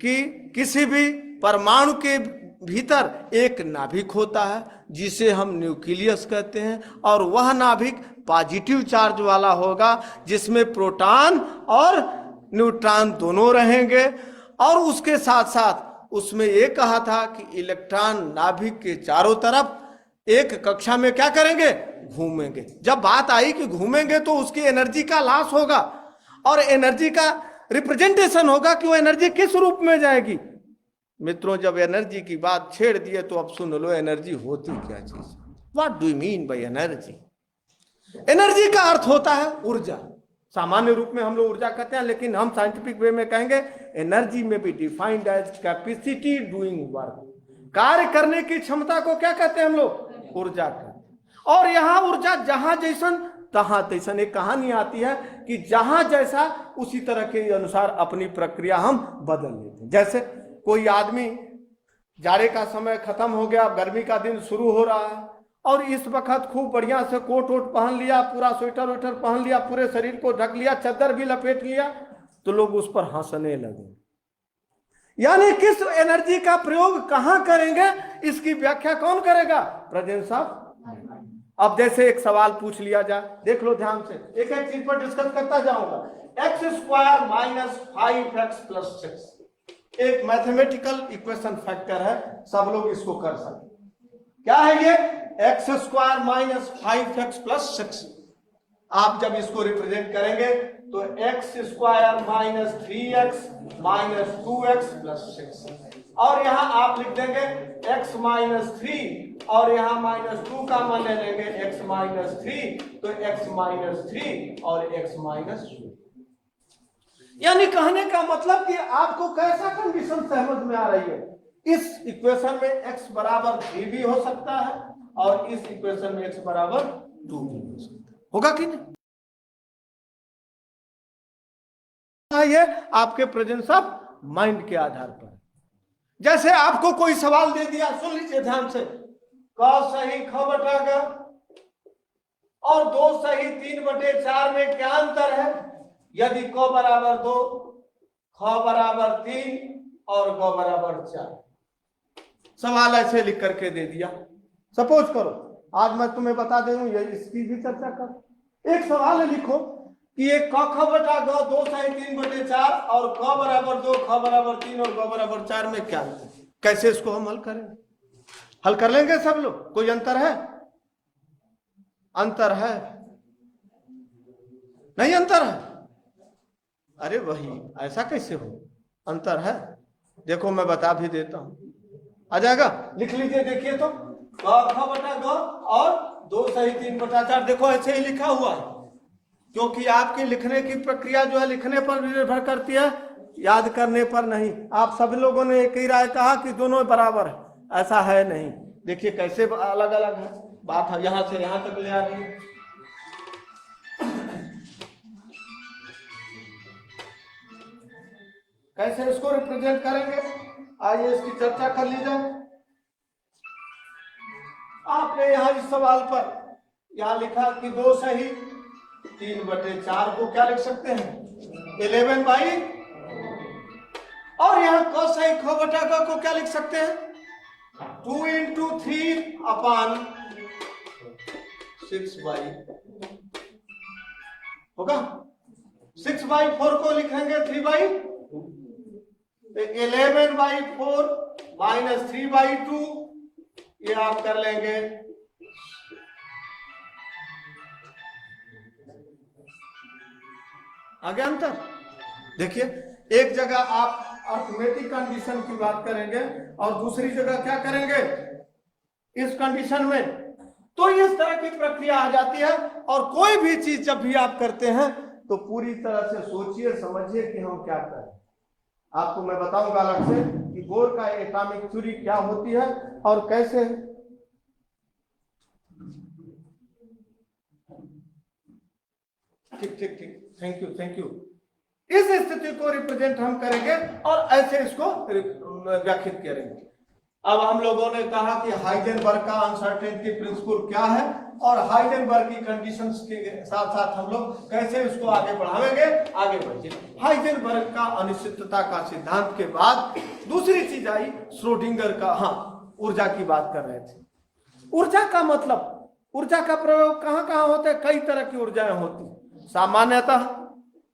कि किसी भी परमाणु के भीतर एक नाभिक होता है जिसे हम न्यूक्लियस कहते हैं, और वह नाभिक पॉजिटिव चार्ज वाला होगा जिसमें प्रोटॉन और न्यूट्रॉन दोनों रहेंगे। और उसके साथ साथ उसमें यह कहा था कि इलेक्ट्रॉन नाभिक के चारों तरफ एक कक्षा में क्या करेंगे, घूमेंगे। जब बात आई कि घूमेंगे तो उसकी एनर्जी का लॉस होगा, और एनर्जी का रिप्रेजेंटेशन होगा कि वो एनर्जी किस रूप में जाएगी। मित्रों जब एनर्जी की बात छेड़ दिए तो अब सुन लो एनर्जी होती क्या चीज, what do you mean by energy. Energy का अर्थ होता है ऊर्जा, सामान्य रूप में हम लोग ऊर्जा कहते हैं, लेकिन हम साइंटिफिक वे में कहेंगे एनर्जी में भी defined as capacity doing work, कार्य करने की क्षमता को क्या कहते हैं हम लोग, ऊर्जा कहते हैं। और यहाँ ऊर्जा जहां जैसन तहां तैसन, एक कहानी आती है कि जहां जैसा उसी तरह के अनुसार अपनी प्रक्रिया हम बदल लेते हैं। जैसे कोई आदमी, जाड़े का समय खत्म हो गया, गर्मी का दिन शुरू हो रहा है, और इस वक्त खूब बढ़िया से कोट वोट पहन लिया, पूरा स्वेटर वेटर पहन लिया, पूरे शरीर को ढक लिया, चादर भी लपेट लिया, तो लोग उस पर हंसने लगे। यानी किस एनर्जी का प्रयोग कहां करेंगे, इसकी व्याख्या कौन करेगा, प्रेजेंस ऑफ। अब जैसे एक सवाल पूछ लिया जाए, देख लो ध्यान से, एक एक चीज पर डिस्कस करता जाऊंगा। X square minus 5x plus 6 एक मैथमेटिकल इक्वेशन फैक्टर है, सब लोग इसको कर सकते। क्या है ये, x square minus 5x plus 6। आप जब इसको रिप्रेजेंट करेंगे तो x square minus 3x minus 2x plus 6, और यहां आप लिख देंगे x माइनस 3, और यहां माइनस 2 का मान ले लेंगे x माइनस 3, तो x माइनस 3 और x माइनस 2। यानी कहने का मतलब कि आपको कैसा कंडीशन समझ में आ रही है, इस इक्वेशन में x बराबर 3 भी हो सकता है, और इस इक्वेशन में x बराबर 2 भी हो सकता है, होगा कि नहीं। ये आपके प्रेजेंस ऑफ माइंड के आधार पर। जैसे आपको कोई सवाल दे दिया, सुन लीजिए ध्यान से, क सही ख बटा ग और 2 सही 3/4 में क्या अंतर है। यदि क बराबर 2, ख बराबर 3 और ग बराबर 4। सवाल ऐसे लिख करके दे दिया। सपोज करो आज मैं तुम्हें बता दे दूं, इसकी भी चर्चा कर। एक सवाल लिखो, कि ये क ख बटा ग 2 सही 3/4 और क बराबर 2 ख बराबर 3 और ग बराबर 4 में क्या अंतर है? कैसे इसको हम हल करेंगे? हल कर लेंगे सब लोग? कोई अंतर है? अंतर है? नहीं अंतर है? अरे वही, ऐसा कैसे हो? अंतर है। देखो मैं बता भी देता हूं, आ जाएगा, लिख लीजिए। देखिए तो क ख बटा ग और 2 सही 3/4, देखो ऐसे ही लिखा हुआ है, क्योंकि आपकी लिखने की प्रक्रिया जो है लिखने पर निर्भर करती है, याद करने पर नहीं। आप सभी लोगों ने एक ही राय कहा कि दोनों बराबर है, ऐसा है नहीं। देखिए कैसे अलग अलग है, बात है यहां से यहां तक ले आ रही है। कैसे इसको रिप्रेजेंट करेंगे, आइए इसकी चर्चा कर ली जाए। आपने यहां इस सवाल पर यहां लिखा कि 2 सही 3/4 को क्या लिख सकते हैं? 11 बाई, और यहां क सही ख बटा ग को क्या लिख सकते हैं? 2 into 3/6 होगा। 6/4 को लिखेंगे 3/2, 11/4 माइनस 3/2, ये आप कर लेंगे। आगे अंतर देखिए, एक जगह आप अर्थमेटिक कंडीशन की बात करेंगे और दूसरी जगह क्या करेंगे इस कंडीशन में, तो इस तरह की प्रक्रिया आ जाती है। और कोई भी चीज जब भी आप करते हैं तो पूरी तरह से सोचिए समझिए कि हम क्या करें। आपको मैं बताऊंगा अलग से कि बोर का एटॉमिक थ्योरी क्या होती है और कैसे। ठीक ठीक ठीक, थैंक यू। इस स्थिति को रिप्रेजेंट हम करेंगे और ऐसे इसको व्याख्यात करेंगे। अब हम लोगों ने कहा कि हाइजेनबर्ग का अनसर्टेनिटी प्रिंसिपल क्या है और हाइजेनबर्ग की कंडीशंस के साथ साथ हम लोग कैसे इसको आगे बढ़ाएंगे। आगे बढ़िए। हाइजेनबर्ग का अनिश्चितता का सिद्धांत के बाद दूसरी चीज आई श्रोडिंगर का, हाँ ऊर्जा की बात कर रहे थे। ऊर्जा का मतलब, ऊर्जा का प्रयोग कहां कहां होता है? कई तरह की ऊर्जाएं होती है। सामान्यतः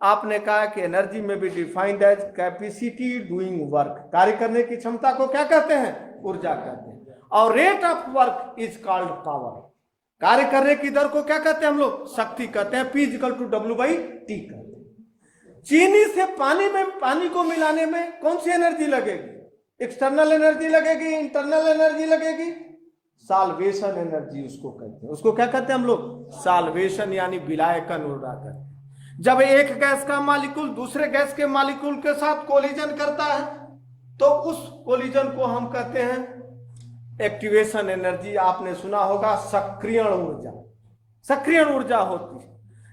आपने कहा कि एनर्जी में भी defined as capacity doing work, कार्य करने की क्षमता को क्या कहते हैं? ऊर्जा कहते हैं। और rate of work is called power, कार्य करने की दर को क्या कहते हैं हम लोग? शक्ति कहते हैं। P = W/T कहते हैं। चीनी से पानी में, पानी को मिलाने में कौन सी एनर्जी लगेगी? एक्सटर्नल एनर्जी लगेगी, इंटरनल एनर्जी लगेगी? साल्वेशन एनर्जी उसको कहते हैं। उसको क्या कहते हैं हम लोग? साल्वेशन, यानी विलायकन ऊर्जा कहते हैं। जब एक गैस का मॉलिक्यूल दूसरे गैस के मॉलिक्यूल के साथ कोलिजन करता है तो उस कोलिजन को हम कहते हैं एक्टिवेशन एनर्जी। आपने सुना होगा सक्रियण ऊर्जा, सक्रियण ऊर्जा होती है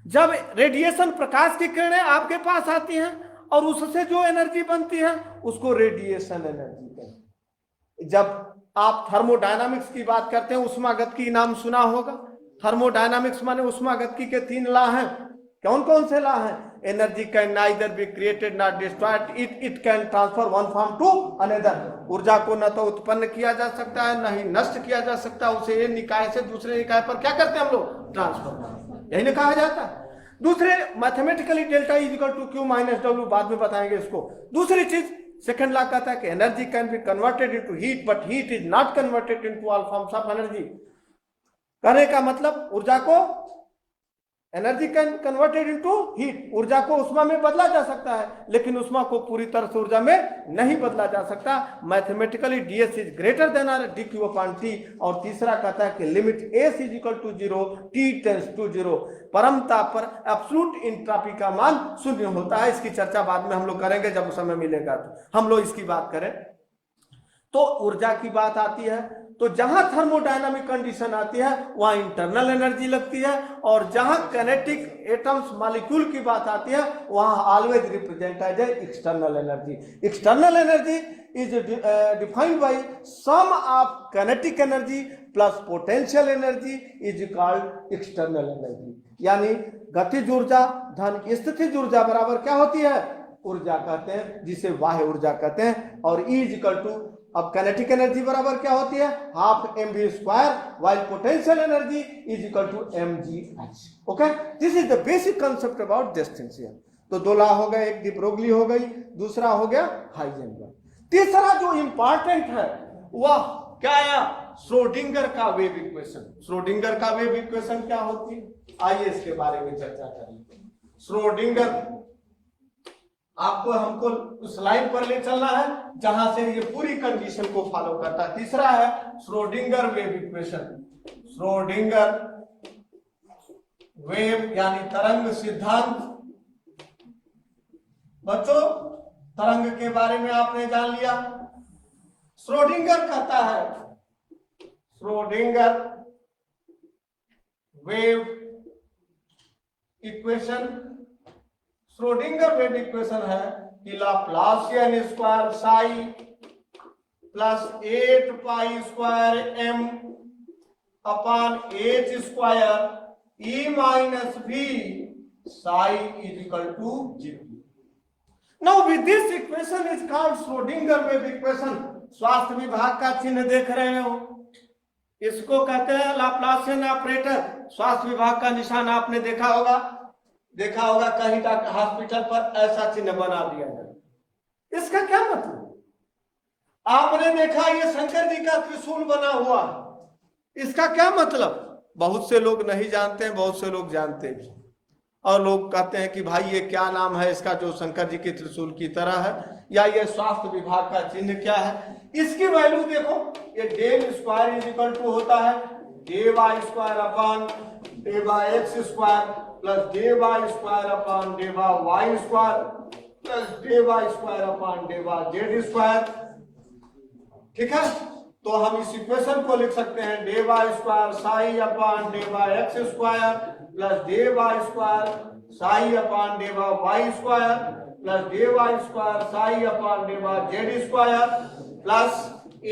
जब रेडिएशन, प्रकाश की किरणें आपके पास आती हैं और उससे जो एनर्जी बनती है उसको रेडिएशन एनर्जी कहते हैं। जब आप थर्मोडायनामिक्स की बात करते हैं, ऊष्मागतिकी नाम सुना होगा। थर्मोडायनामिक्स माने ऊष्मागतिकी के 3 लॉ हैं। कौन कौन से लॉ हैं? Energy can neither be created not destroyed, it can transfer one form to another. ऊर्जा को न तो उत्पन्न किया जा सकता है न ही नष्ट किया जा सकता, उसे एक निकाय से दूसरे निकाय पर क्या करते हैं हम लोग? ट्रांसफर, यही ना कहा जाता है। दूसरे मैथमेटिकली डेल्टा = Q - W, बाद में बताएंगे इसको। दूसरी चीज सेकंड लॉ कहता है कि energy can be converted into heat but heat is not converted into all forms of energy. कहने का मतलब ऊर्जा को, energy can converted into heat, ऊर्जा को उष्मा में बदला जा सकता है लेकिन उष्मा को पूरी तरह से ऊर्जा में नहीं बदला जा सकता। Mathematically ds is greater than dq/t। और तीसरा कहता है कि limit s = 0, t tends to 0, परमता पर एब्सोल्यूट एंट्रोपी का मान 0 होता है। इसकी चर्चा बाद में हम लोग करेंगे जब समय मिलेगा। तो हम लोग इसकी बात करें तो ऊर्जा की बात आती है तो जहां थर्मोडायनामिक कंडीशन आती है वहां इंटरनल एनर्जी लगती है, और जहां काइनेटिक एटम्स मॉलिक्यूल की बात आती है वहां always represent as external energy. External energy is defined by sum of kinetic energy plus potential energy is called external energy. यानी गतिज ऊर्जा धन स्थितिज ऊर्जा बराबर क्या होती है? ऊर्जा कहते हैं, जिसे बाह्य ऊर्जा कहते हैं। और E = अब काइनेटिक एनर्जी बराबर क्या होती है, half mv square, while potential energy is equal to mgh. Okay, this is the basic concept about this things here. तो दो लॉ हो गए, एक डी ब्रोगली हो गई, दूसरा हो गया हाइजेनबर्ग. तीसरा जो इंपॉर्टेंट है वह क्या आया, श्रोडिंगर का वेव इक्वेशन. श्रोडिंगर का वेव इक्वेशन क्या होती है, आइए इसके बारे में चर्चा करें. श्रोडिंगर, आपको हमको उस लाइन पर ले चलना है जहां से ये पूरी कंडीशन को फॉलो करता है. तीसरा है Schrodinger wave equation. Schrodinger wave यानी तरंग सिद्धांत. बच्चों, तरंग के बारे में आपने जान लिया. श्रोडिंगर कहता है, Schrodinger wave equation, Schrodinger wave equation है कि Laplacian square psi plus 8 pi square M upon H square E minus B psi is equal to 0. Now with this equation is called Schrodinger wave equation. स्वास्थ्य विभाग का चिन्ह देख रहे हो, इसको कहते हैं लाप्लासियन ऑपरेटर. स्वास्थ्य विभाग का निशान आपने देखा होगा कहीं हॉस्पिटल पर ऐसा चिन्ह बना दिया है. इसका क्या मतलब, आपने देखा ये शंकर जी का त्रिशूल बना हुआ, इसका क्या मतलब. बहुत से लोग नहीं जानते हैं, बहुत से लोग जानते हैं, और लोग कहते हैं कि भाई ये क्या नाम है इसका जो शंकर जी के त्रिशूल की तरह है, या ये स्वास्थ्य विभाग का चिन्ह क्या है. इसकी वैल्यू देखो, ये del square is equal to होता है D Y square upon D Y X square plus D Y square upon D Y square plus D Y square upon D Y Z square. ठीक है, तो हम इस इक्वेशन को लिख सकते हैं D Y square psi upon D Y X square plus D Y square psi upon D Y square plus D Y square psi upon D Y Z square plus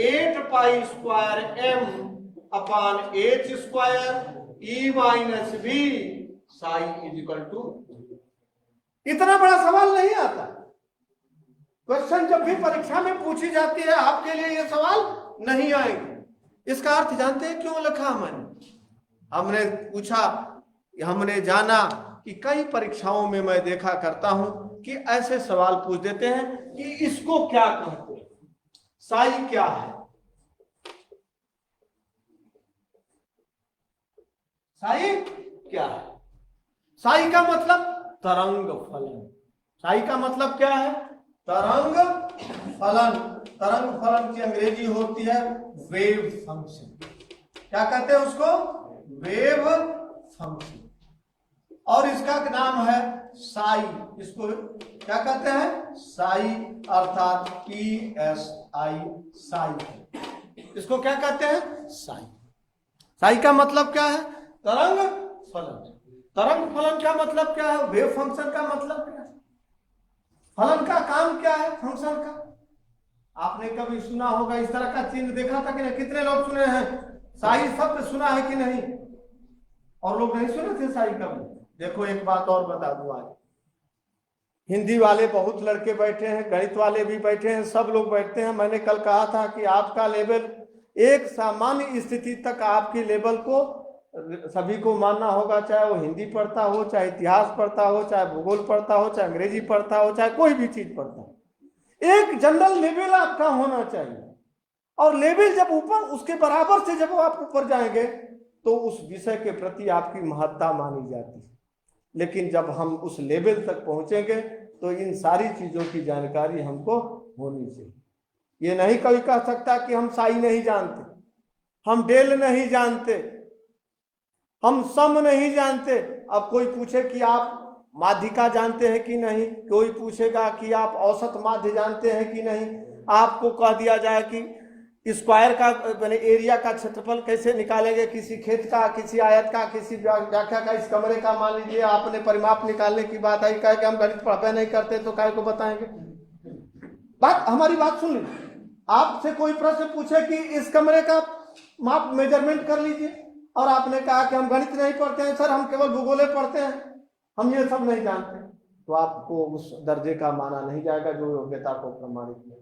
8 pi square M upon H square E minus B psi is equal to. इतना बड़ा सवाल नहीं आता. क्वेश्चन जब भी परीक्षा में पूछी जाती है आपके लिए ये सवाल नहीं आएंगे. इसका अर्थ जानते हैं क्यों लिखा हमने पूछा, हमने जाना कि कई परीक्षाओं में मैं देखा करता हूं कि ऐसे सवाल पूछ देते हैं कि इसको क्या कहते हैं, साई क्या है. साई क्या है, साई का मतलब तरंग फलन. साई का मतलब क्या है, तरंग फलन. तरंग फलन की अंग्रेजी होती है वेव फंक्शन. क्या कहते हैं उसको, वेव फंक्शन. और इसका नाम है साई. इसको क्या कहते हैं, साई, अर्थात PSI साई. इसको क्या कहते हैं, साई. साई का मतलब क्या है, तरंग फलन. तरंग फलन का मतलब क्या है, वेव फंक्शन का मतलब क्या है, फलन का काम क्या है, फंक्शन का. आपने कभी सुना होगा इस तरह का चिन्ह देखा था कि नहीं, कितने लोग सुने हैं, साई शब्द सुना है कि नहीं, और लोग नहीं सुने थे साई कभी. देखो एक बात और बता दूं, आज हिंदी वाले बहुत लड़के बैठे हैं, गणित वाले भी बैठे हैं, सब लोग बैठते हैं. मैंने कल कहा था कि आपका लेवल एक सामान्य स्थिति तक आपके लेवल को सभी को मानना होगा, चाहे वो हिंदी पढ़ता हो, चाहे इतिहास पढ़ता हो, चाहे भूगोल पढ़ता हो, चाहे अंग्रेजी पढ़ता हो, चाहे कोई भी चीज पढ़ता हो. एक जनरल लेवल आपका होना चाहिए. और लेवल जब ऊपर, उसके बराबर से जब आप ऊपर जाएंगे तो उस विषय के प्रति आपकी महत्ता मानी जाती है. लेकिन जब हम उस लेवल तक पहुंचेंगे तो इन सारी चीजों की जानकारी हमको होनी चाहिए. ये नहीं कोई कह सकता कि हम साई नहीं जानते, हम डेल नहीं जानते, हम सम नहीं जानते. अब कोई पूछे कि आप माध्यिका जानते हैं कि नहीं, कोई पूछेगा कि आप औसत माध्य जानते हैं कि नहीं. आपको कह दिया जाए कि स्क्वायर का मैंने एरिया का क्षेत्रफल कैसे निकालेंगे, किसी खेत का, किसी आयत का, किसी व्याख्या का, इस कमरे का. मान लीजिए आपने परिमाप निकालने की बात आई, कहे कि हम गणित पढ़ते नहीं करते तो काय को बताएंगे. बात, हमारी बात सुन लीजिए. आपसे कोई प्रश्न पूछे कि इस कमरे का माप मेजरमेंट कर लीजिए, और आपने कहा कि हम गणित नहीं पढ़ते हैं सर, हम केवल भूगोल पढ़ते हैं, हम ये सब नहीं जानते, तो आपको उस दर्जे का माना नहीं जाएगा जो योग्यता को प्रमाणित नहीं.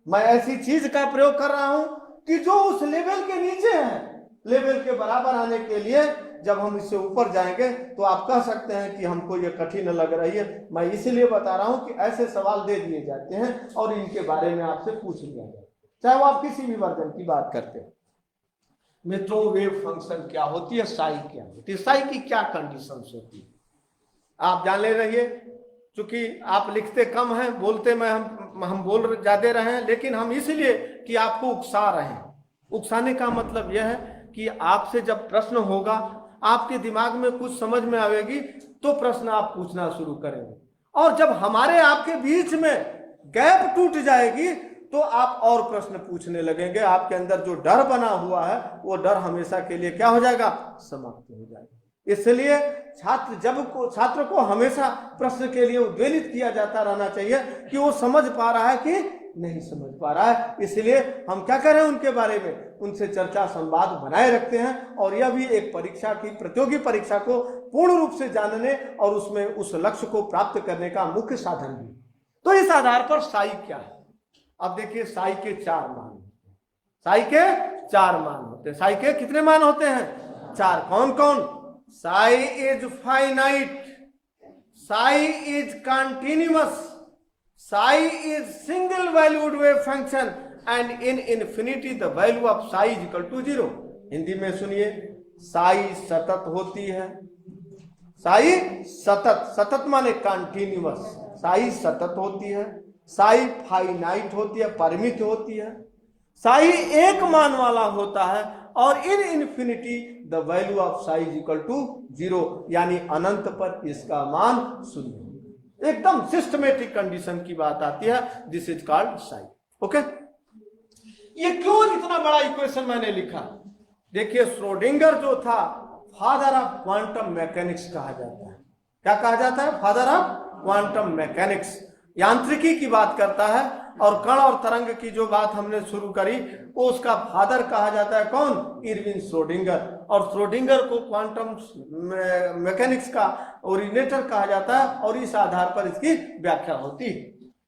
मैं ऐसी चीज का प्रयोग कर रहा हूं कि जो उस लेवल के नीचे है, लेवल के बराबर आने के लिए जब हम इससे ऊपर जाएंगे तो आप कह सकते हैं कि हमको ये कठिन लग रही है। मैं इसलिए बता रहा हूं कि ऐसे सवाल दे दिए जाते हैं और इनके बारे में आपसे पूछ लिया जाए, चाहे वो आप किसी भी वर्जन की बात करते हैं। मित्रों, वेव फंक्शन क्या होती है, साई क्या होती है, साई की क्या कंडीशंस होती है, आप जान ले रहिए। चूंकि आप लिखते कम हैं, बोलते में हम बोल ज्यादा रहे हैं, लेकिन हम इसलिए कि आपको उकसा रहे हैं। उकसाने का मतलब यह है कि आपसे जब प्रश्न होगा, आपके दिमाग में कुछ समझ में आएगी तो प्रश्न आप पूछना शुरू करेंगे, और जब हमारे आपके बीच में गैप टूट जाएगी तो आप और प्रश्न पूछने लगेंगे। आपके अंदर जो डर बना हुआ है वो डर हमेशा के लिए क्या हो जाएगा, समाप्त हो जाएगा। इसलिए छात्र को हमेशा प्रश्न के लिए उद्वेलित किया जाता रहना चाहिए कि वो समझ पा रहा है कि नहीं समझ पा रहा है। इसलिए हम क्या करें, उनके बारे में उनसे चर्चा संवाद बनाए रखते हैं, और यह भी एक परीक्षा की, प्रतियोगी परीक्षा को पूर्ण रूप से जानने और उसमें उस लक्ष्य को प्राप्त करने का मुख्य साधन भी। तो इस आधार पर साई क्या है, अब देखिए साई के 4 मान होते हैं। साई के 4 मान होते हैं। साई के कितने मान होते हैं, 4। कौन कौन? Psi is finite, psi is continuous, psi is single valued wave function, and in infinity the value of psi is equal to 0। Hindi में सुनिए, साई सतत होती है। साई सतत, सतत माने कंटिन्यूअस, साई सतत होती है। साई फाइनाइट होती है, परिमित होती है। साई एक मान वाला होता है, और in infinity the value of psi is equal to 0, यानी अनंत पर इसका मान 0। एकदम सिस्टमेटिक कंडीशन की बात आती है, this is called Sai. Okay, ये क्यों इतना बड़ा इक्वेशन मैंने लिखा? देखिए, श्रोडिंगर जो था, फादर ऑफ क्वांटम मैकेनिक्स कहा जाता है। क्या कहा जाता है? Father of quantum mechanics. यांत्रिकी की बात करता है, और कण और तरंग की जो बात हमने शुरू करी वो उसका फादर कहा जाता है। कौन? Irwin Schrodinger. और श्रोडिंगर को क्वांटम मैकेनिक्स का ओरिजिनेटर कहा जाता है, और इस आधार पर इसकी व्याख्या होती है।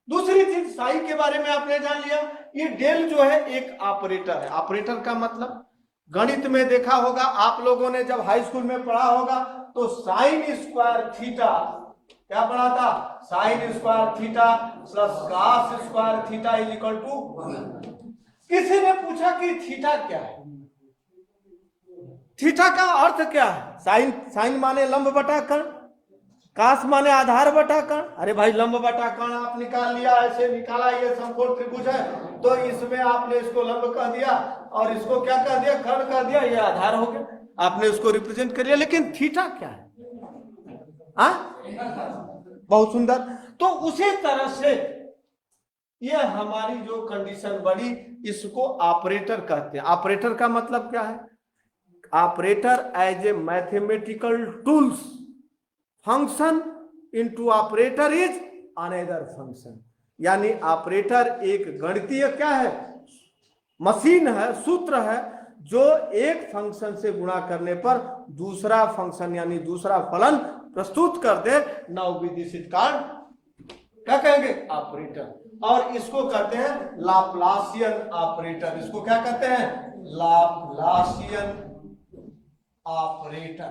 दूसरी चीज, साई के बारे में आपने जान लिया, ये डेल जो है एक ऑपरेटर है। ऑपरेटर का मतलब गणित में देखा होगा आप लोगों ने, जब हाई स्कूल में पढ़ा होगा तो साइन स्क्वायर थीटा, क्या पढ़ा था? Sine square theta plus cos square theta is equal to. किसी ने पूछा कि थीटा क्या है, थीटा का अर्थ क्या है? साइन माने लंब बटा कण, कास माने आधार बटा कण। अरे भाई, लंब बटा कण आप निकाल लिया, ऐसे निकाला, ये समकोण त्रिभुज है, तो इसमें आपने इसको लंब कह दिया और इसको क्या कह दिया? कण कह दिया, ये आधार हो गया, आपने उसको रिप्रेजेंट कर लिया। लेकिन थीटा क्या है? बहुत सुंदर। तो उसी तरह से ये हमारी जो कंडीशन बड़ी, इसको ऑपरेटर कहते हैं। ऑपरेटर का मतलब क्या है? Operator as a mathematical tools, function into operator is another function. यानी ऑपरेटर एक गणितीय क्या है? मशीन है, सूत्र है, जो एक फंक्शन से गुणा करने पर दूसरा फंक्शन यानी दूसरा फलन प्रस्तुत कर दे। Now with this is called, क्या कहेंगे? ऑपरेटर। और इसको कहते हैं लाप्लासियन ऑपरेटर। इसको क्या कहते हैं? Laplacian operator.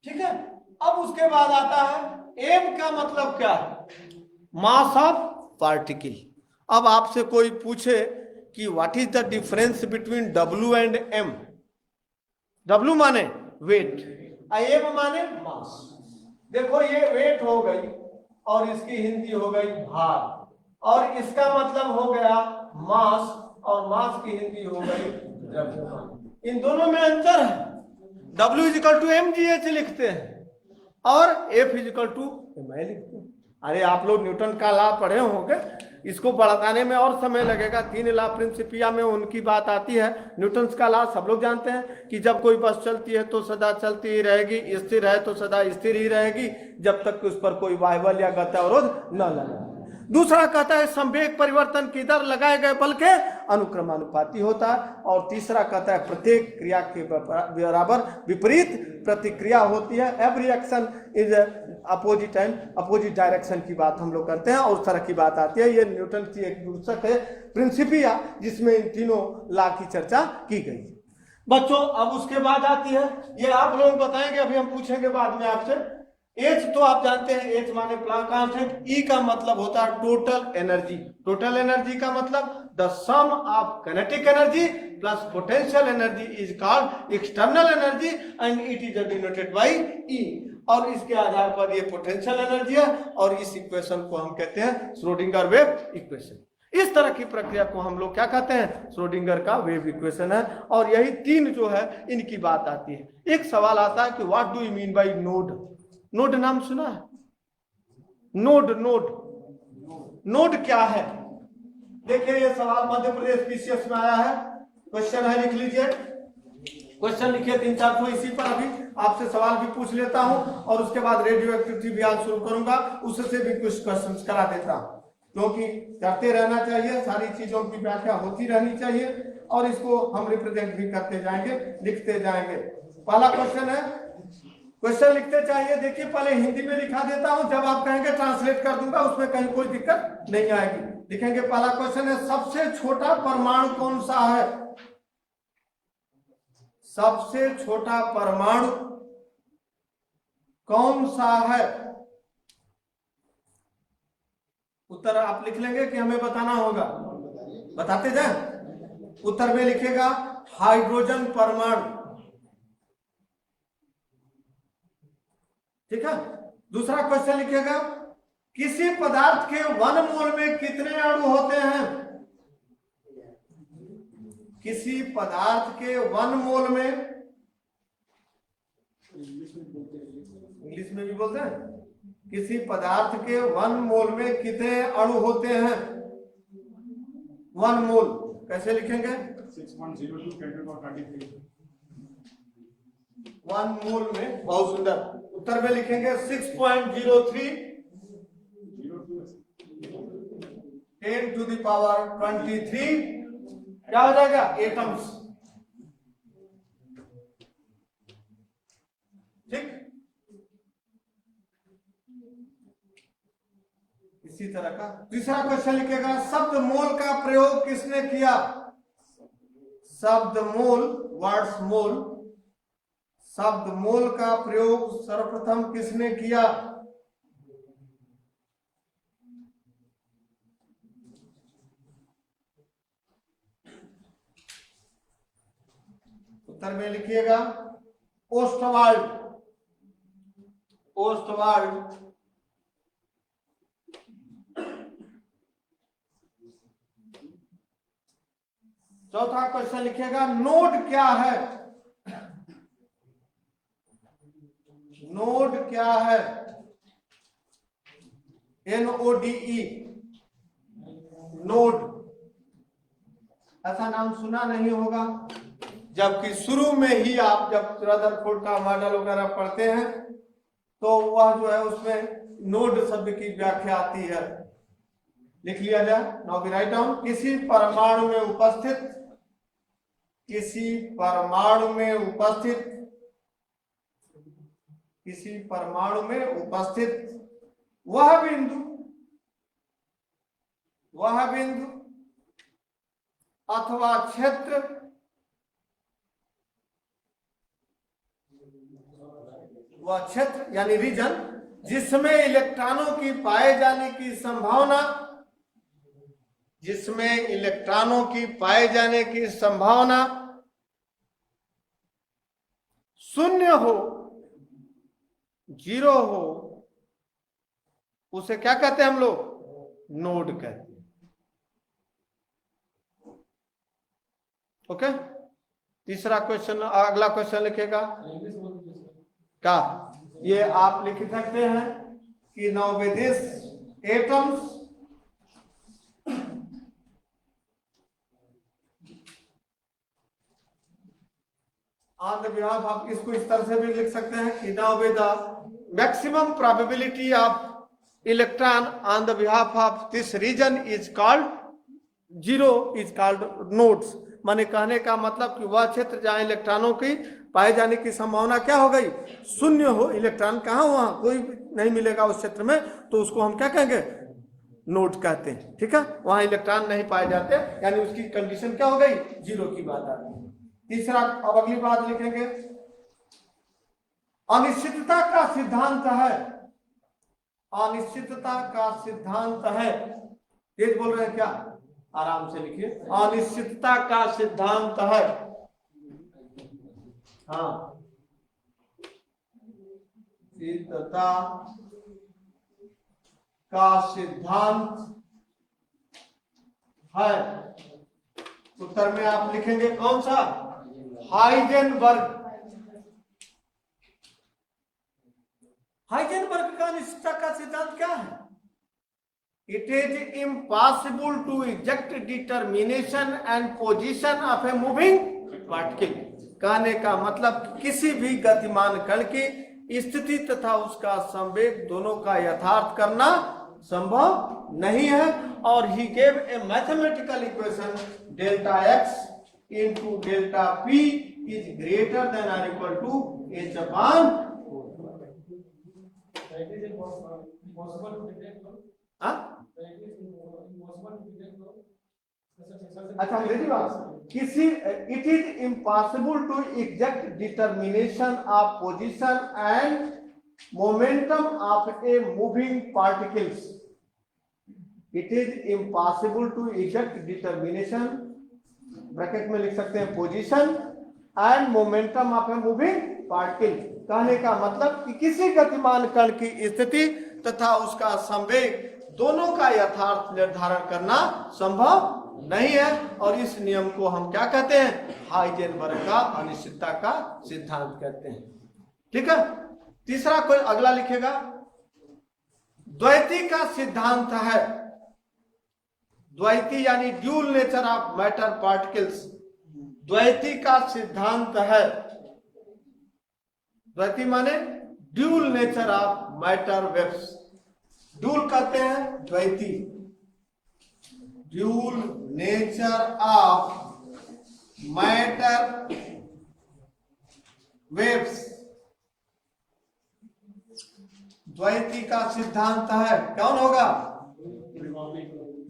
ठीक है। अब उसके बाद आता है एम का मतलब क्या है? Mass of particle. अब आपसे कोई पूछे कि what is the difference between W and M? W माने वेट, एम माने मास। देखो, ये वेट हो गई और इसकी हिंदी हो गई भार, और इसका मतलब हो गया मास, और मास की हिंदी हो गई द्रव्यमान। इन दोनों में अंतर है। W is equal to mgh लिखते हैं और F is equal to mi लिखते हैं। अरे आप लोग न्यूटन का लॉ पढ़े होंगे, इसको बताने में और समय लगेगा। 3 लॉ प्रिंसिपिया में उनकी बात आती है। न्यूटन का लॉ सब लोग जानते हैं कि जब कोई बस चलती है तो सदा चलती ही रहेगी, स्थिर है तो सदा स्थिर ही रहेगी, जब तक उस पर कोई वायवल या गति अवरोध न लगे। दूसरा कहता है संवेग परिवर्तन की दर लगाए गए बल के अनुक्रमानुपाती होता है। और तीसरा कहता है प्रत्येक क्रिया के बराबर विपरीत प्रतिक्रिया होती है। Every action is opposite and opposite direction की बात हम लोग करते हैं और उस तरह की बात आती है। ये न्यूटन की एक पुस्तक है प्रिंसिपिया, जिसमें इन तीनों लॉ की चर्चा की गई। बच्चों अब उसके बाद आती है, ये आप लोग बताएंगे, अभी हम पूछेंगे बाद में आपसे। एच तो आप जानते हैं, एच माने प्लांक कांस्टेंट। ई का मतलब होता है टोटल एनर्जी। टोटल एनर्जी का मतलब the sum of kinetic energy plus potential energy is called external energy and it is denoted by E. और इसके आधार पर ये पोटेंशियल एनर्जी है और इस इक्वेशन को हम कहते हैं श्रोडिंगर वेव इक्वेशन। इस तरह की प्रक्रिया को हम लोग क्या कहते हैं, श्रोडिंगर का वेव इक्वेशन है। और यही तीन जो है इनकी बात आती है। एक सवाल आता है कि what do you mean by node. Node नाम सुना है? नोड नोड नोड क्या है? देखिए ये सवाल मध्य प्रदेश पीसीएस में आया है। क्वेश्चन है, लिख लीजिए। क्वेश्चन लिखिए 3-4 तो इसी पर अभी आपसे सवाल भी पूछ लेता हूं और उसके बाद रेडियो एक्टिविटी भी आज शुरू करूंगा, उससे भी कुछ क्वेश्चन करा देता हूं, क्योंकि करते रहना चाहिए, सारी चीजों की व्याख्या होती रहनी चाहिए और इसको हम रिप्रेजेंट भी करते जाएंगे, लिखते जाएंगे। पहला क्वेश्चन है, क्वेश्चन लिखते चाहिए। देखिए पहले हिंदी में लिखा देता हूं, जब आप कहेंगे ट्रांसलेट कर दूंगा, उसमें कहीं कोई दिक्कत नहीं आएगी। लिखेंगे पहला क्वेश्चन है, सबसे छोटा परमाणु कौन सा है? सबसे छोटा परमाणु कौन सा है? उत्तर आप लिख लेंगे कि हमें बताना होगा? बताते जाए। उत्तर में लिखेगा हाइड्रोजन परमाणु। ठीक है। दूसरा क्वेश्चन लिखेगा, किसी पदार्थ के 1 मोल में कितने अणु होते हैं? किसी पदार्थ के 1 मोल में, इंग्लिश में भी बोलते हैं, किसी पदार्थ के 1 मोल में कितने अणु होते हैं? 1 मोल कैसे लिखेंगे? 6.02 10⁻33। 1 मोल में, बहुत सुंदर। उत्तर में लिखेंगे 6.03 10⁻23। क्या हो जाएगा? एटम्स। ठीक। इसी तरह का तीसरा क्वेश्चन लिखेगा, शब्द मोल का प्रयोग किसने किया? शब्द मोल, वर्ड्स मोल, शब्द मोल का प्रयोग सर्वप्रथम किसने किया? उत्तर में लिखिएगा ओस्टवाल्ड। ओस्टवाल्ड। चौथा क्वेश्चन लिखिएगा, नोड क्या है? नोड क्या है? NODE, node. ऐसा नाम सुना नहीं होगा, जबकि शुरू में ही आप जब रदरफोर्ड का मॉडल वगैरह पढ़ते हैं तो वह जो है उसमें नोड शब्द की व्याख्या आती है। लिख लिया जाए। नाउ वी राइट डाउन, किसी परमाणु में उपस्थित, किसी परमाणु में उपस्थित, किसी परमाणु में उपस्थित वह बिंदु, वह बिंदु अथवा क्षेत्र वह क्षेत्र यानी रीजन जिसमें इलेक्ट्रॉनों की पाए जाने की संभावना, जिसमें इलेक्ट्रॉनों की पाए जाने की संभावना 0 हो, 0 हो, उसे क्या कहते हैं हम लोग? नोड कहते हैं। ओके। तीसरा क्वेश्चन, अगला क्वेश्चन लिखेगा क्या? ये आप लिख सकते हैं कि now with this atoms on the behalf, आप इसको इस तरह से भी लिख सकते हैं कि now with the maximum probability of electron on the behalf of this region is called zero, is called nodes. माने कहने का मतलब कि वह क्षेत्र जहां इलेक्ट्रॉनों की पाए जाने की संभावना क्या हो गई, शून्य हो, इलेक्ट्रॉन कहाँ, वहां कोई नहीं मिलेगा उस क्षेत्र में, तो उसको हम क्या कहेंगे, नोड कहते हैं। ठीक है, वहां इलेक्ट्रॉन नहीं पाए जाते, यानी उसकी कंडीशन क्या हो गई, जीरो की बात आती है। तीसरा, अब अगली बात लिखेंगे, अनिश्चितता का सिद्धांत है, अनिश्चितता का सिद्धांत है, तेज बोल रहे हैं क्या, आराम से लिखिए, अनिश्चितता का सिद्धांत है। हाँ, अनिश्चितता का सिद्धांत है। उत्तर में आप लिखेंगे कौन सा, हाइजेनबर्ग। हाइजेनबर्ग का अनिश्चितता का सिद्धांत क्या है, it is impossible to exact determination and position of a moving particle. कहने का मतलब किसी भी गतिमान कण की स्थिति तथा उसका संवेग दोनों का यथार्थ करना संभव नहीं है। और he gave a mathematical equation delta X into delta P is greater than और इक्वल टू एच अपॉन। अच्छा, अंग्रेजी बात, किसी, it is impossible to exact determination of position and momentum of a moving particles. It is impossible to exact determination, bracket में लिख सकते हैं position and momentum of a moving particle. कहने का मतलब कि किसी गतिमान कण की स्थिति तथा उसका संवेग दोनों का यथार्थ निर्धारण करना संभव नहीं है। और इस नियम को हम क्या कहते हैं, हाइजेनबर्ग का अनिश्चितता का सिद्धांत कहते हैं। ठीक है, तीसरा कोई अगला लिखेगा, द्वैती का सिद्धांत है। द्वैती यानी dual nature of matter particles, द्वैती का सिद्धांत है। द्वैती माने dual nature of matter waves, dual कहते हैं द्वैती, dual nature of matter waves, द्वैती का सिद्धांत है। कौन होगा,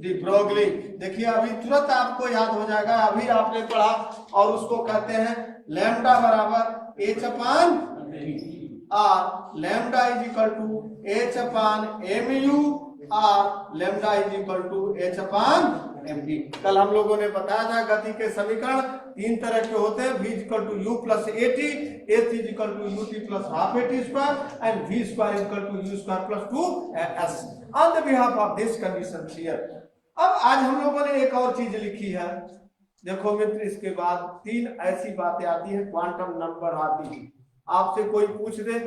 डी ब्रोगली। देखिए अभी तुरंत आपको याद हो जाएगा, अभी आपने पढ़ा, और उसको कहते हैं लैम्डा बराबर एच अपान और lambda is equal to H upon m u और lambda is equal to H upon m d. कल हम लोगों ने बताया था गति के समीकरण तीन तरह के होते हैं, v equal to U plus A T, H is equal to U T plus half A T square and v square equal to U square plus 2s on the behalf of this condition here. अब आज हम लोगों ने एक और चीज लिखी है, देखो मित्र, इसके बाद तीन ऐसी बातें आती है, क्वांटम नंबर आती है। आपसे कोई पूछ दे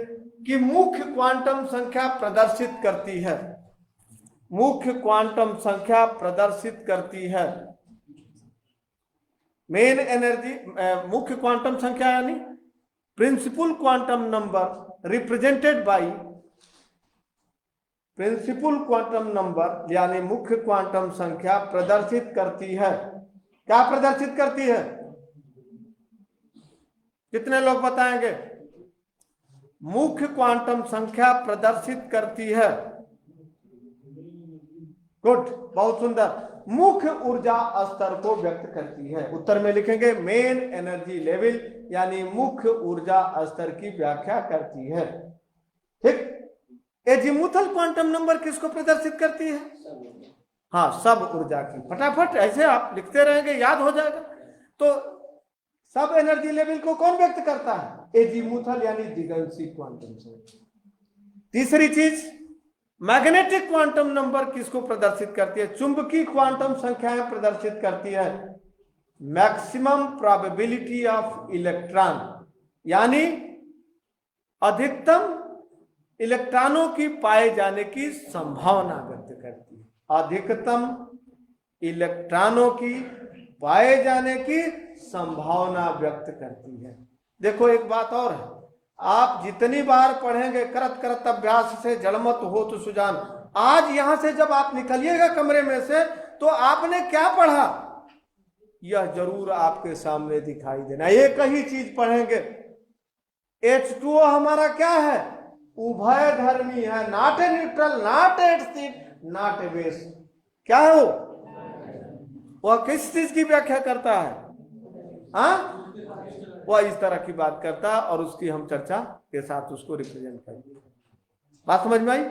कि मुख्य क्वांटम संख्या प्रदर्शित करती है, मुख्य क्वांटम संख्या प्रदर्शित करती है, मेन एनर्जी, मुख्य क्वांटम संख्या यानी principal quantum number represented by, principal quantum number यानी मुख्य क्वांटम संख्या प्रदर्शित करती है। क्या प्रदर्शित करती है, कितने लोग बताएंगे, मुख्य क्वांटम संख्या प्रदर्शित करती है। गुड, बहुत सुंदर, मुख्य ऊर्जा स्तर को व्यक्त करती है। उत्तर में लिखेंगे मेन एनर्जी लेवल यानी मुख्य ऊर्जा स्तर की व्याख्या करती है। ठीक, एजीमुथल क्वांटम नंबर किसको प्रदर्शित करती है, हाँ, सब ऊर्जा की। फटाफट ऐसे आप लिखते रहेंगे, याद हो जाएगा। तो सब एनर्जी लेवल को कौन व्यक्त करता है, एजीमुथल यानी दिगंशी क्वांटम संख्या। तीसरी चीज, मैग्नेटिक क्वांटम नंबर किसको प्रदर्शित करती है, चुंबकीय क्वांटम संख्याएं प्रदर्शित करती है मैक्सिमम प्रोबेबिलिटी ऑफ इलेक्ट्रॉन, यानी अधिकतम इलेक्ट्रॉनों की पाए जाने की संभावना व्यक्त करती है, अधिकतम इलेक्ट्रॉनों की पाए जाने की संभावना व्यक्त करती है। देखो एक बात और है, आप जितनी बार पढ़ेंगे, करत करत अभ्यास से जड़मत हो तो सुजान, आज यहां से जब आप निकलिएगा कमरे में से तो आपने क्या पढ़ा यह जरूर आपके सामने दिखाई देना। एक ही चीज पढ़ेंगे, H2O हमारा क्या है, उभय धर्मी है, not a neutral, not acid, not a base. क्या है वो? वह किस चीज की व्याख्या करता है? हाँ, वह इस तरह की बात करता है और उसकी हम चर्चा के साथ उसको रिप्रेजेंट करेंगे। बात समझ में आई?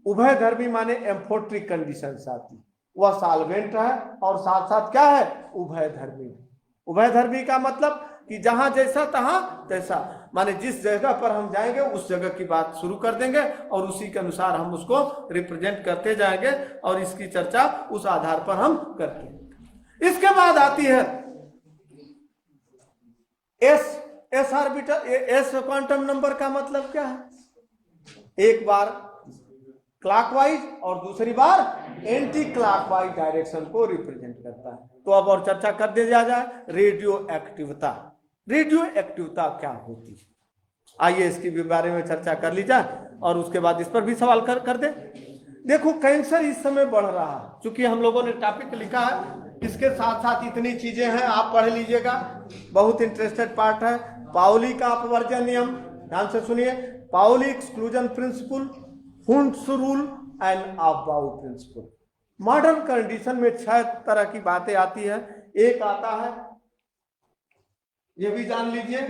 उभय धर्मी माने एम्फोट्रिक कंडीशन आती, वह सॉल्वेंट है और साथ साथ क्या है, उभय धर्मी। उभय धर्मी का मतलब कि जहां जैसा तहां तैसा, माने जिस जगह पर हम जाएंगे उस जगह की बात शुरू कर देंगे और उसी के अनुसार हम उसको रिप्रेजेंट करते जाएंगे और इसकी चर्चा उस आधार पर हम करते हैं। इसके बाद आती है S orbital. S quantum number का मतलब क्या है? एक बार क्लॉकवाइज और दूसरी बार एंटी क्लॉकवाइज डायरेक्शन को रिप्रेजेंट करता है। तो अब और चर्चा कर दिया जाए रेडियो एक्टिविता। रेडियो एक्टिविता क्या होती है, आइए इसके बारे में चर्चा कर ली जाए और उसके बाद इस पर भी सवाल कर दे। देखो कैंसर इस समय बढ़ रहा है, चूंकि हम लोगों ने टॉपिक लिखा है, इसके साथ साथ इतनी चीजें हैं, आप पढ़ लीजिएगा, बहुत इंटरेस्टेड पार्ट है। पाउली का अपवर्जन नियम, ध्यान से सुनिए, Pauli exclusion principle, Hund's rule and Aufbau principle. Modern condition में 6 तरह की बातें आती है। एक आता है, ये भी जान लीजिए,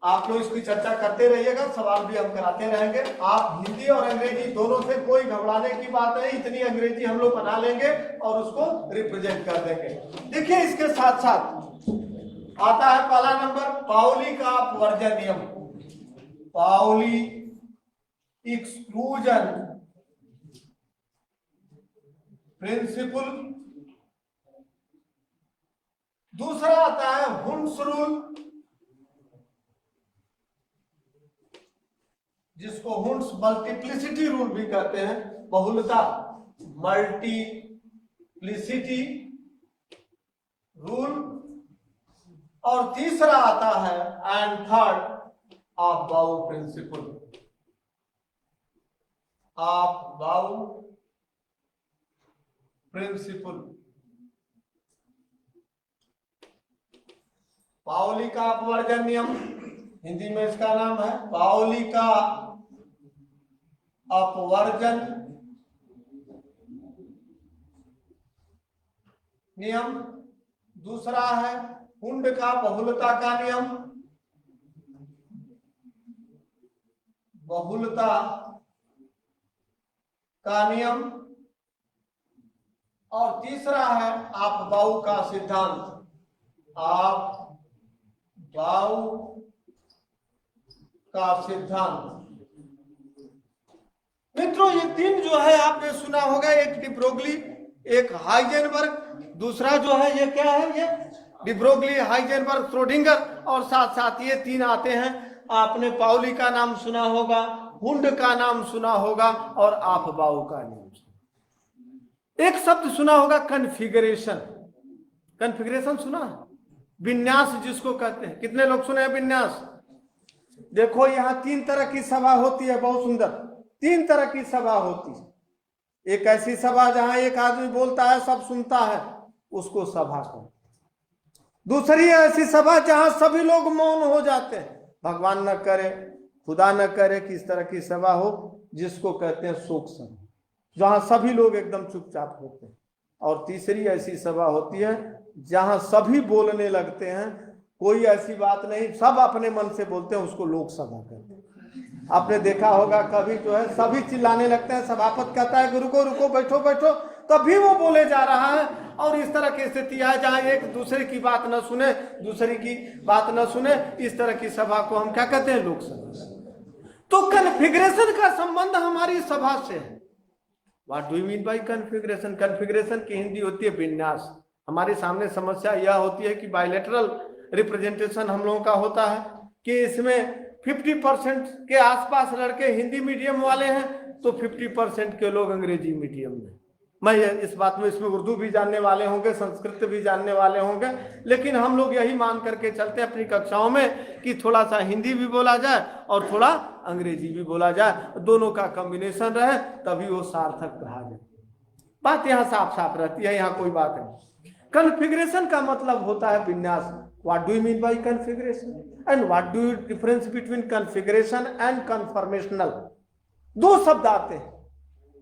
आप लोग इसकी चर्चा करते रहिएगा, सवाल भी हम कराते रहेंगे। आप हिंदी और अंग्रेजी दोनों से कोई घबराने की बात नहीं, इतनी अंग्रेजी हम लोग बना लेंगे और उसको रिप्रेजेंट कर देंगे। देखिए इसके साथ साथ आता है पहला नंबर, पाउली का अपवर्जन नियम, पाउली एक्सक्लूजन प्रिंसिपल। दूसरा आता है हुंड्स रूल, जिसको हुंड्स मल्टीप्लिसिटी रूल भी कहते हैं, बहुलता, मल्टीप्लिसिटी रूल। और तीसरा आता है and third Aufbau principle, Aufbau principle. Pauli का अपवर्जन नियम, हिंदी में इसका नाम है पाउली का अपवर्जन नियम। दूसरा है हुंड का बहुलता का नियम, बहुलता का नियम। और तीसरा है आपबाऊ का सिद्धांत, आपबाऊ का सिद्धांत। मित्रों ये 3 जो है आपने सुना होगा, एक डिब्रोगली, एक हाइजेनबर्ग, दूसरा जो है ये क्या है, ये डिब्रोगली, हाइजेनबर्ग, श्रोडिंगर, और साथ साथ ये 3 आते हैं। आपने पाउली का नाम सुना होगा, हुंड का नाम सुना होगा और आपबाऊ का नाम। एक शब्द सुना होगा कन्फिगरेशन, कन्फिगरेशन सुना, विन्यास जिसको कहते हैं। कितने लोग सुने हैं विन्यास? देखो यहाँ 3 तरह की सभा होती है, बहुत सुंदर 3 तरह की सभा होती है। एक ऐसी सभा जहां एक आदमी बोलता है सब सुनता है, उसको सभा कहते। दूसरी ऐसी सभा जहां सभी लोग मौन हो जाते हैं, भगवान न करे, खुदा न करे कि इस तरह की सभा हो, जिसको कहते हैं शोक सभा, जहां सभी लोग एकदम चुपचाप होते हैं। और तीसरी ऐसी सभा होती है जहां सभी बोलने लगते हैं, कोई ऐसी बात नहीं, सब अपने मन से बोलते हैं, उसको लोक सभा कहते हैं। आपने देखा होगा कभी जो है सभी चिल्लाने लगते हैं, सभापति कहता है रुको रुको, बैठो बैठो, तभी वो बोले जा रहा है। और इस तरह की स्थिति है जहां एक दूसरे की बात न सुने, दूसरे की बात न सुने, इस तरह की सभा को हम क्या कहते हैं, लोकसभा। तो कन्फिगरेशन का संबंध हमारी सभा से है। What do you mean by configuration? Configuration की हिंदी होती है विन्यास। हमारे सामने समस्या यह होती है कि बायलैटरल रिप्रेजेंटेशन हम लोगों का होता है कि इसमें 50% के आसपास लड़के हिंदी मीडियम वाले हैं, तो 50% के लोग अंग्रेजी मीडियम में। मैं इस बात में, इसमें उर्दू भी जानने वाले होंगे, संस्कृत भी जानने वाले होंगे, लेकिन हम लोग यही मान करके चलते हैं अपनी कक्षाओं में कि थोड़ा सा हिंदी भी बोला जाए और थोड़ा अंग्रेजी भी बोला जाए, दोनों का कॉम्बिनेशन रहे तभी वो सार्थक कहा जाए। बात यहाँ साफ साफ रहती है, यहाँ कोई बात नहीं। कॉन्फ़िगरेशन का मतलब होता है विन्यास। What do you mean by configuration and what do you difference between configuration and conformational? दो शब्द आते हैं।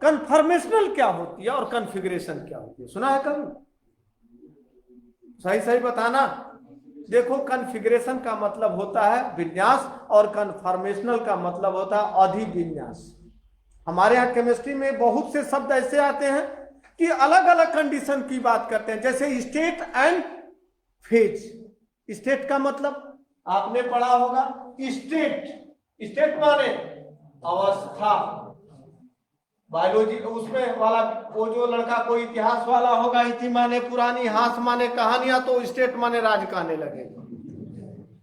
कन्फर्मेशनल क्या होती है और कॉन्फ़िगरेशन क्या होती है, सुना है कभी? सही सही बताना। देखो, कॉन्फ़िगरेशन का मतलब होता है विन्यास और कन्फर्मेशनल का मतलब होता है अधिविन्यास। हमारे यहाँ केमिस्ट्री में बहुत से शब्द ऐसे आते हैं कि अलग अलग कंडीशन की बात करते हैं, जैसे स्टेट एंड फेज। स्टेट का मतलब आपने पढ़ा होगा, स्टेट, स्टेट माने अवस्था। बायोलॉजी उसमें वाला वो जो लड़का कोई इतिहास वाला होगा, इति माने पुरानी, हास माने कहानियां, तो स्टेट माने राज कहने लगे।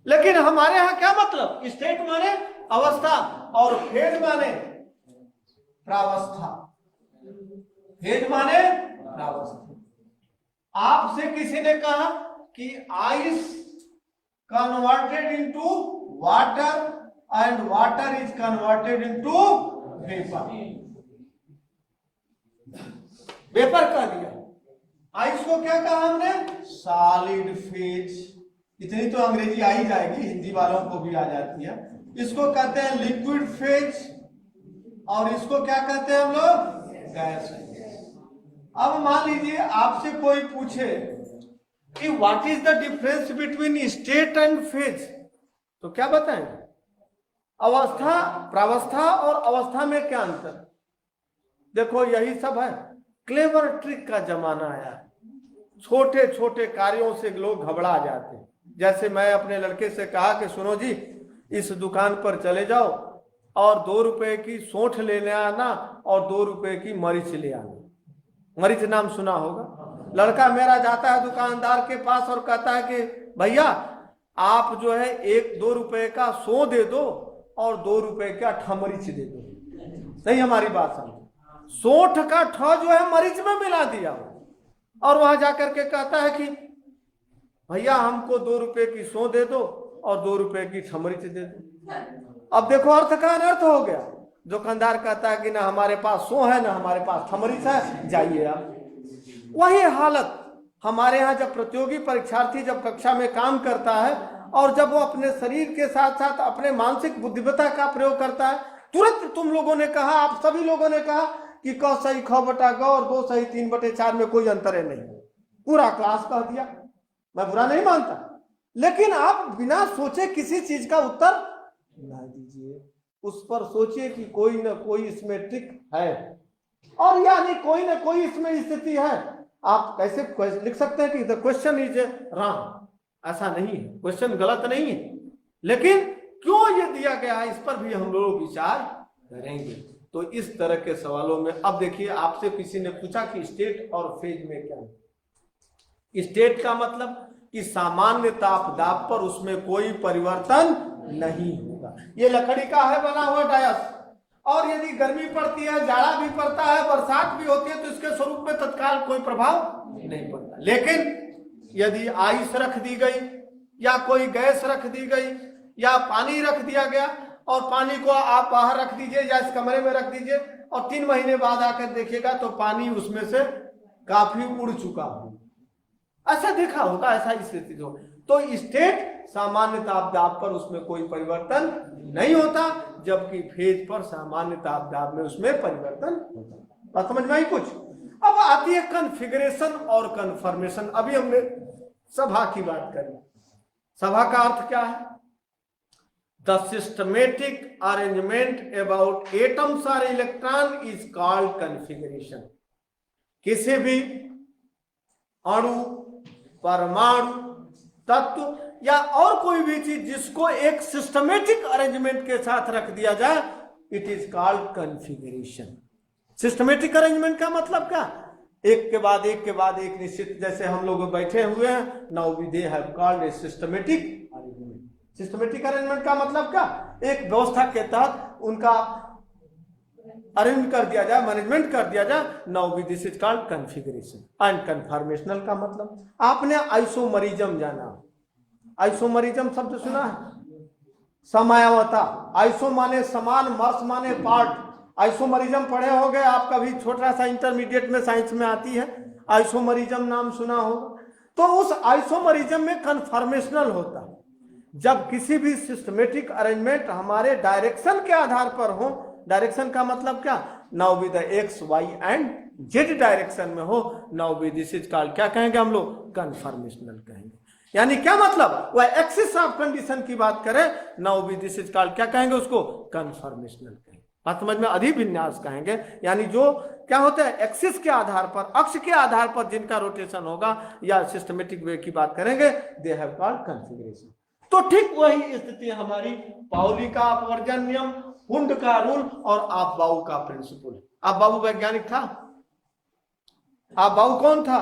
लेकिन हमारे यहाँ क्या मतलब, स्टेट माने अवस्था और फेज माने प्रावस्था। फेज माने प्रावस्था। आपसे किसी ने कहा कि ice converted into water and water is converted into vapour. Vapour कह दिया। आइस को क्या कहा हमने, सॉलिड फेज। इतनी तो अंग्रेजी आ ही जाएगी, हिंदी वालों को भी आ जाती है। इसको कहते हैं लिक्विड फेज और इसको क्या कहते हैं हम लोग, गैस फेज। अब मान लीजिए आपसे कोई पूछे कि what is the difference between state and phase, तो क्या बताएंगे? अवस्था, प्रावस्था और अवस्था में क्या अंतर? देखो यही सब है। क्लेवर ट्रिक का जमाना आया है। छोटे छोटे कार्यों से लोग घबरा जाते हैं। जैसे मैं अपने लड़के से कहा कि सुनो जी, इस दुकान पर चले जाओ और 2 रुपए की सौंठ ले आना और 2 रुपए की मरीच ले आना। मरीच नाम सुना होगा। लड़का मेरा जाता है दुकानदार के पास और कहता है कि भैया आप जो है 1-2 रुपए का सौ दे दो और 2 रुपए का ठमरीच दे दो। सही हमारी बात समझो। सौंठ का ठ जो है मरीच में मिला दिया और वहां जाकर के कहता है कि भैया हमको 2 रुपए की सौ दे दो और 2 रुपए की ठमरीच दे दो। अब देखो अर्थ का अनर्थ हो गया। दुकानदार कहता है कि ना हमारे पास सौ है ना हमारे पास ठमरीच है, जाइए आप। वही हालत हमारे यहाँ जब प्रतियोगी परीक्षार्थी जब कक्षा में काम करता है और जब वो अपने शरीर के साथ साथ अपने मानसिक बुद्धिमत्ता का प्रयोग करता है, तुरंत तुम लोगों ने कहा, आप सभी लोगों ने कहा कि क सही ख बटा ग और 2 सही 3/4 में कोई अंतर है नहीं। पूरा क्लास कह दिया। मैं बुरा नहीं मानता, लेकिन आप बिना सोचे किसी चीज का उत्तर ना दीजिए। उस पर सोचिए कि कोई ना कोई इसमें ट्रिक है और यानी कोई ना कोई इसमें स्थिति है। आप कैसे लिख सकते हैं कि द क्वेश्चन इज रॉन्ग? ऐसा नहीं है, क्वेश्चन गलत नहीं है, लेकिन क्यों ये दिया गया है इस पर भी हम लोग विचार करेंगे। तो इस तरह के सवालों में अब देखिए, आपसे किसी ने पूछा कि स्टेट और फेज में क्या है। स्टेट का मतलब कि सामान्य ताप दाब पर उसमें कोई परिवर्तन नहीं होगा। ये लकड़ी का है बना हुआ डायस, और यदि गर्मी पड़ती है, जाड़ा भी पड़ता है, बरसात भी होती है, तो इसके स्वरूप में तत्काल कोई प्रभाव नहीं पड़ता। लेकिन यदि आइस रख दी गई या कोई गैस रख दी गई या पानी रख दिया गया और पानी को आप बाहर रख दीजिए या इस कमरे में रख दीजिए और 3 महीने बाद आकर देखिएगा तो पानी उसमें से काफी उड़ चुका हो। ऐसा देखा होगा, ऐसा स्थिति हो। तो स्टेट सामान्य ताप दाब पर उसमें कोई परिवर्तन नहीं होता, जबकि फेज पर सामान्य ताप दाब में उसमें परिवर्तन होता। बात समझ में आई कुछ? अब आती है कॉन्फ़िगरेशन और कन्फर्मेशन। अभी हमने सभा की बात करी। सभा का अर्थ क्या है? The systematic arrangement about atoms or electron is called configuration. किसी भी अणु, परमाणु, तत्व या और कोई भी चीज जिसको एक सिस्टमेटिक अरेंजमेंट के साथ रख दिया जाए, it is called configuration. Systematic arrangement का मतलब क्या? एक के बाद एक के बाद एक निश्चित, जैसे हम लोग बैठे हुए हैं, now we they have called a systematic arrangement. Systematic arrangement का मतलब क्या? एक व्यवस्था के तहत उनका अरेंज कर दिया जाए, मैनेजमेंट कर दिया जाए, now be this is called configuration and conformational का मतलब आपने आइसोमरिज्म जाना, आइसोमरिज्म शब्द सुना है, समायावता, आइसो माने समान, मर्स माने पार्ट, आइसोमरिज्म पढ़े होंगे आप कभी, छोटा सा इंटरमीडिएट में साइंस में आती है, आइसोमरिज्म नाम सुना होगा। तो उस आइसोमरिज्म में कन्फॉर्मेशनल होता है जब किसी भी सिस्टमेटिक अरेंजमेंट हमारे डायरेक्शन के आधार पर हो, डायरेक्शन का मतलब क्या, now be the X Y and Z direction में हो, now be this is called क्या कहेंगे हम लोग, कन्फॉर्मेशनल कहेंगे। यानी क्या मतलब, वह एक्सिस ऑफ कंडीशन की बात करें, now be this is called क्या कहेंगे उसको, कन्फॉर्मेशनल कहेंगे। बात समझ में, अधिविन्यास कहेंगे, यानी जो क्या होता है एक्सिस के आधार पर, अक्ष के आधार पर जिनका रोटेशन होगा, या सिस्टमेटिक वे की बात करेंगे, दे हैव कॉल्ड कॉन्फ़िगरेशन। तो ठीक वही स्थिति हमारी पाउली का अपवर्जन नियम, हुंड का रूल और आपबाउ का प्रिंसिपल। आपबाउ वैज्ञानिक था, आपबाउ कौन था,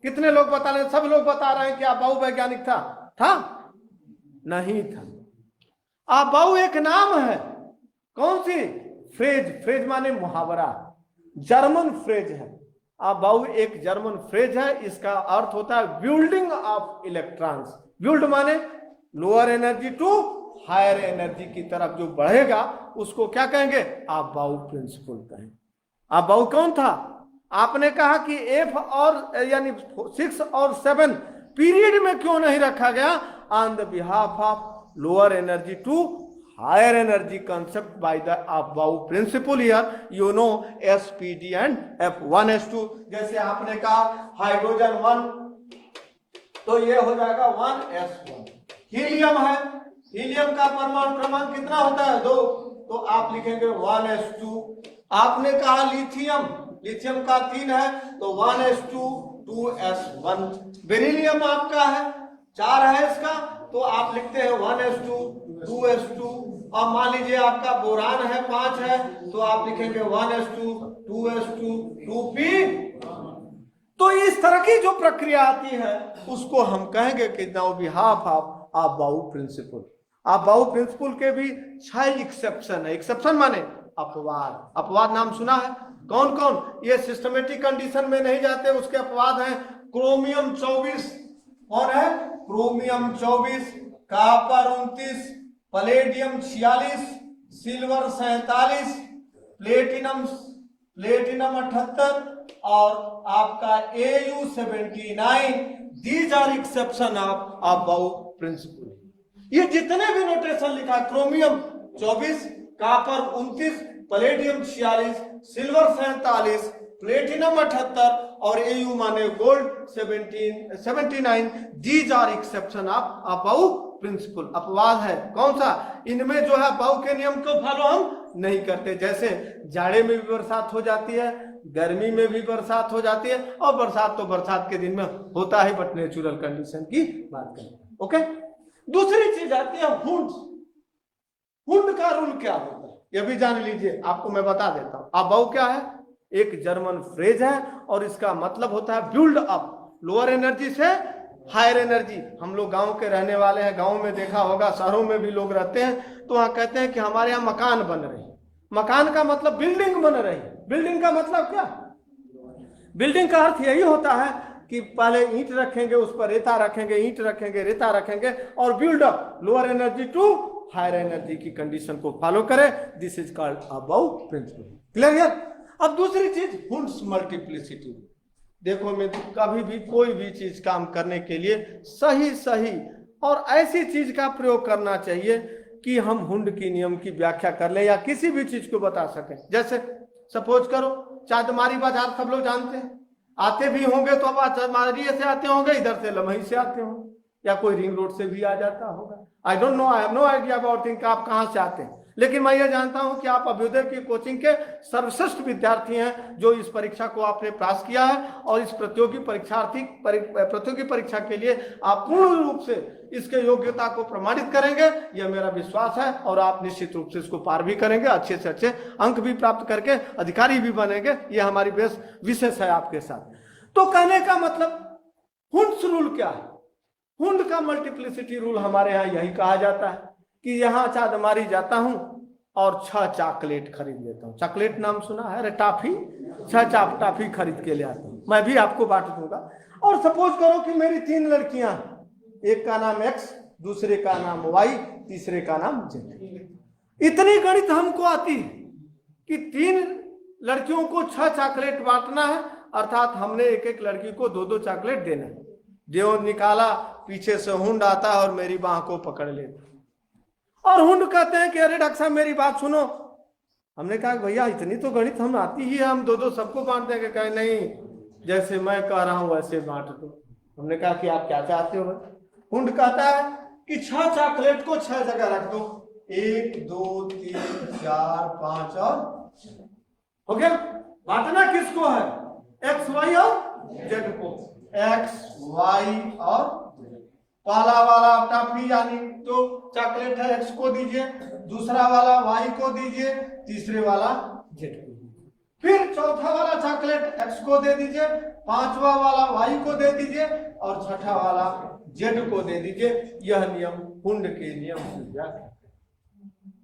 कितने लोग बता रहे हैं, सब लोग बता रहे हैं कि आपबाउ वैज्ञानिक था नहीं था। आपबाउ एक नाम है, कौन सी, फ्रेज, फ्रेज माने मुहावरा, जर्मन फ्रेज है। आपबाउ एक जर्मन फ्रेज है, इसका अर्थ होता है बिल्डिंग ऑफ इलेक्ट्रॉन्स। बिल्ड माने lower energy to higher energy की तरफ जो बढ़ेगा उसको क्या कहेंगे, आपबाउ प्रिंसिपल कहेंगे। आपबाउ कौन था, आपने कहा कि एफ और यानी 6 और 7 पीरियड में क्यों नहीं रखा गया, on the behalf of lower energy to higher energy concept by the aufbau principle. Here you know SPD and F1S2। जैसे आपने कहा हाइड्रोजन 1 तो ये हो जाएगा 1s1। हीलियम है, हीलियम का परमाणु क्रमांक कितना होता है, 2, तो आप लिखेंगे 1s2। आपने कहा लिथियम, लिथियम का 3 है तो 1s2 2s1। बेरिलियम आपका है 4 है इसका, तो आप लिखते हैं 1s2 2s2। और मान लीजिए आपका बोरान है 5 है, तो आप लिखेंगे 1s2 2s2 2p। तो इस तरह की जो प्रक्रिया आती है उसको हम कहेंगे कि now behalf of aufbau principle. Aufbau principle के भी 6 एक्सेप्शन है। एक्सेप्शन माने अपवाद, अपवाद नाम सुना है, कौन कौन, ये सिस्टमेटिक कंडीशन में नहीं जाते, उसके अपवाद हैं क्रोमियम 24, कौन है, chromium 24, copper 29, palladium 46, silver 47, platinum 78 और आपका AU 79। These are exception of aufbau principle. ये जितने भी नोटेशन लिखा, chromium 24, copper 29, palladium 46, silver 47, platinum 78 और AU माने gold 79, these are exception of aufbau principle. अपवाद है कौन सा, इनमें जो है आपबाउ के नियम को फॉलो हम नहीं करते। जैसे जाड़े में भी बरसात हो जाती है, गर्मी में भी बरसात हो जाती है, और बरसात तो बरसात के दिन में होता है, बट नेचुरल कंडीशन की बात करें। ओके, दूसरी चीज आती है हुंड। हुंड का रूल क्या होता है ये भी जान लीजिए, आपको मैं बता देता हूं। आपबाउ क्या है, एक जर्मन फ्रेज है और इसका मतलब होता है बिल्ड अप, लोअर एनर्जी से हायर एनर्जी। हम लोग गांव के रहने वाले हैं, गांव में देखा होगा, शहरों में भी लोग रहते हैं, तो वहां कहते हैं कि हमारे यहाँ मकान बन रहे हैं। मकान का मतलब बिल्डिंग बन रही है। बिल्डिंग का मतलब क्या, बिल्डिंग का अर्थ यही होता है कि पहले ईंट रखेंगे, उस पर रेता रखेंगे, ईंट रखेंगे, रेता रखेंगे, और build up lower energy to higher energy की कंडीशन को फॉलो करे। This is called aufbau principle. Clear है। अब दूसरी चीज हुंड्स मल्टीप्लिसिटी। देखो मैं कभी भी कोई भी चीज काम करने के लिए सही सही और ऐसी चीज का प्रयोग करना चाहिए कि हम हुंड की नियम की व्याख्या कर ले या किसी भी चीज को बता सकें। जैसे सपोज करो चांदमारी बाजार सब लोग जानते हैं, आते भी होंगे तो अब चांदमारी से आते होंगे, इधर से लमही से आते होंगे, या कोई रिंग रोड से भी आ जाता होगा। I don't know, I have no idea about think आप कहां से आते हैं, लेकिन मैं ये जानता हूं कि आप अभ्युदय की कोचिंग के सर्वश्रेष्ठ विद्यार्थी हैं जो इस परीक्षा को आपने पास किया है, और इस प्रतियोगी परीक्षा के लिए आप पूर्ण रूप से इसके योग्यता को प्रमाणित करेंगे, यह मेरा विश्वास है। और आप निश्चित रूप से इसको पार भी करेंगे, अच्छे से अच्छे अंक भी प्राप्त करके अधिकारी भी बनेंगे, यह हमारी बेस विशेष है आपके साथ। तो कहने का मतलब हुंड्स रूल क्या है, हुंड का मल्टीप्लिसिटी रूल हमारे यहाँ यही कहा जाता है कि यहाँ चांदमारी जाता हूं और 6 चॉकलेट खरीद लेता हूँ। चॉकलेट नाम सुना है? अरे टाफी, 6 टाफी खरीद के ले आता हूँ, मैं भी आपको बांट दूंगा। और सपोज करो कि मेरी 3 लड़कियां, एक का नाम एक्स, दूसरे का नाम वाई, तीसरे का नाम जेड। इतनी गणित हमको आती है कि 3 लड़कियों को 6 चॉकलेट बांटना है, अर्थात हमने एक एक लड़की को 2-2 चॉकलेट देना है। जो निकाला, पीछे से हुंड आता है और मेरी बाह को पकड़ लेता, और हुंड कहते हैं कि अरे डॉक्टर साहब मेरी बात सुनो। हमने कहा भैया इतनी तो गणित हम आती ही है, हम 2-2 सबको बांट देंगे। कहे नहीं, जैसे मैं कह रहा हूं वैसे बांट दो। हमने कहा कि आप क्या चाहते हो? हुंड कहता है कि 6 चॉकलेट को 6 जगह रख दो, 1 2 3 4 5 और हो गया। बांटना किसको है? एक्स वाई और जेड को। एक्स वाई और पहला वाला टॉफी यानी तो चॉकलेट है, एक्स को दीजिए, दूसरा वाला वाई को दीजिए, तीसरे वाला जेड को दीजिए, फिर चौथा वाला चॉकलेट एक्स को दे दीजिए, 5वां वाला वाई को दे दीजिए और 6ठा वाला जेड को दे दीजिए। यह नियम हुंड के नियम से व्याख्या।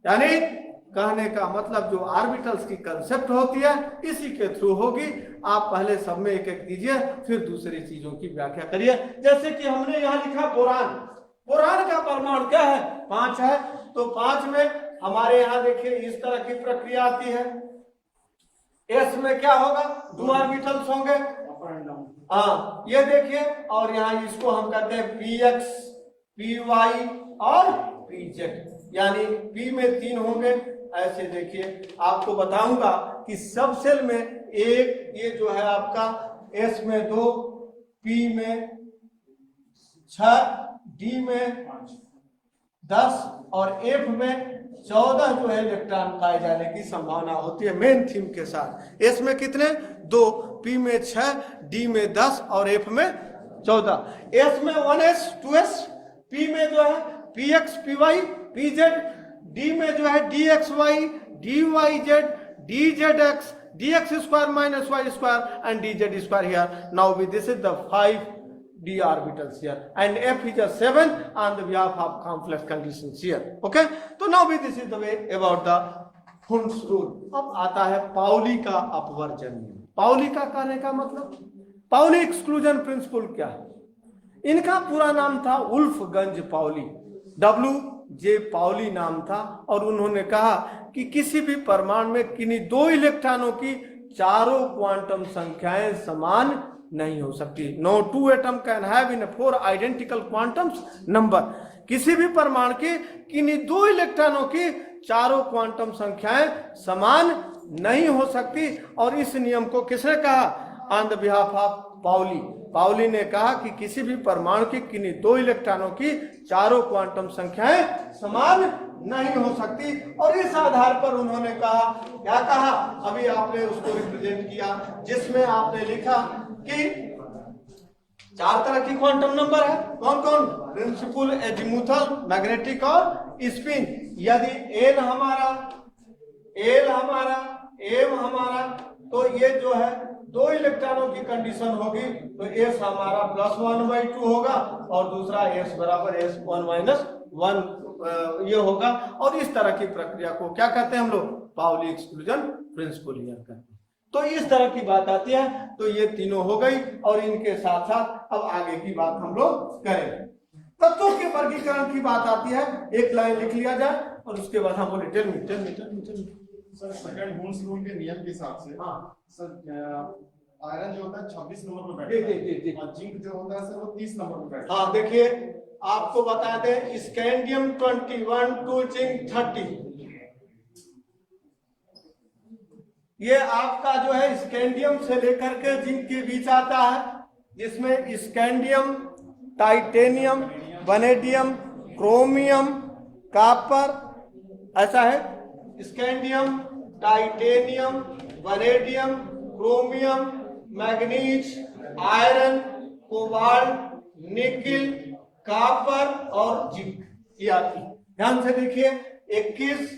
यानी कहने का मतलब जो ऑर्बिटल्स की कंसेप्ट होती है इसी के थ्रू होगी। आप पहले सब में एक एक दीजिए, फिर दूसरी चीजों की व्याख्या करिए। जैसे कि हमने यहाँ लिखा बोरान, बोरान का परमाणु क्या है? 5 है। तो 5 में हमारे यहाँ देखिए इस तरह की प्रक्रिया आती है। एस में क्या होगा? 2 ऑर्बिटल्स होंगे, हाँ ये देखिए, और यहाँ इसको हम कहते हैं पी एक्स, पी वाई और पी जेड, यानी पी में 3 होंगे। ऐसे देखिए आपको बताऊंगा कि सब सेल में एक, ये जो है आपका एस में 2, पी में 6, डी में 10 और एफ में 14 जो है इलेक्ट्रॉन पाए जाने की संभावना होती है मेन थीम के साथ। एस में कितने? 2, पी में 6, डी में 10 और एफ में 14। एस में 1s 2s, पी में जो है P X P Y P Z, D में जो है D X Y D Y Z D Z X D X square minus Y square and D Z square here. Now with this is the 5 d orbitals here and f is a 7 on the behalf of complex conditions here. Okay, so now this is the way about the Hund's rule. अब आता है पाउली का अपवर्जन नियम। पाउली का कहने का मतलब, पाउली एक्सक्लूजन प्रिंसिपल क्या है? इनका पूरा नाम था वुल्फगंज पाउली, WJ पाउली नाम था। और उन्होंने कहा कि किसी भी परमाणु में किन्हीं 2 इलेक्ट्रॉनों की चारों क्वांटम संख्याएं समान नहीं हो सकती। No 2 atom can have in 4 identical quantums number. किसी भी परमाणु की किन्हीं 2 इलेक्ट्रॉनों की चारों क्वांटम संख्याएं समान नहीं हो सकती। और इस नियम को किसने कहा? On the behalf of Pauli. Pauli ने कहा कि किसी भी परमाणु की किन्हीं 2 इलेक्ट्रॉनों की चारों क्वांटम संख्याएं समान नहीं हो सकती। और इस आधार पर उन्होंने कहा, क्या कहा? अभी आपने उसको रिप्रेजेंट किया, जिसमें आपने लिखा कि 4 तरह की क्वांटम नंबर है। कौन कौन? प्रिंसिपल, एजीमुथल, मैग्नेटिक और स्पिन। यदि एल हमारा, एम हमारा, तो ये जो है 2 इलेक्ट्रॉनों की कंडीशन होगी, तो एस हमारा +1/2 होगा और दूसरा एस बराबर S1 - 1 ये होगा। और इस तरह की प्रक्रिया को क्या कहते हैं हम लोग? पाउली एक्सक्लूजन प्रिंसिपल याद करते हैं। तो इस तरह की बात आती है। तो ये तीनों हो गई और इनके साथ साथ अब आगे की बात हम लोग करेंगे। तत्वों के वर्गीकरण की बात आती है, एक लाइन लिख लिया जाए और उसके बाद हम बोले tell me. Sir second Hund's rule के नियम के हिसाब से, हाँ सर, आयरन जो होता है 26 नंबर पर बैठता है और जिंक जो होता है सर वो 30 नंबर पर बैठता है। हाँ देखिए आपको बता दें, स्कैंडियम 21 टू जिंक 30, ये आपका जो है स्कैंडियम से लेकर के जिंक के बीच आता है, जिसमें scandium, titanium, vanadium, chromium, copper, ऐसा है। Scandium, titanium, vanadium, chromium, manganese, iron, cobalt, nickel, copper और जिंक, ये आती है। ध्यान से देखिए, 21,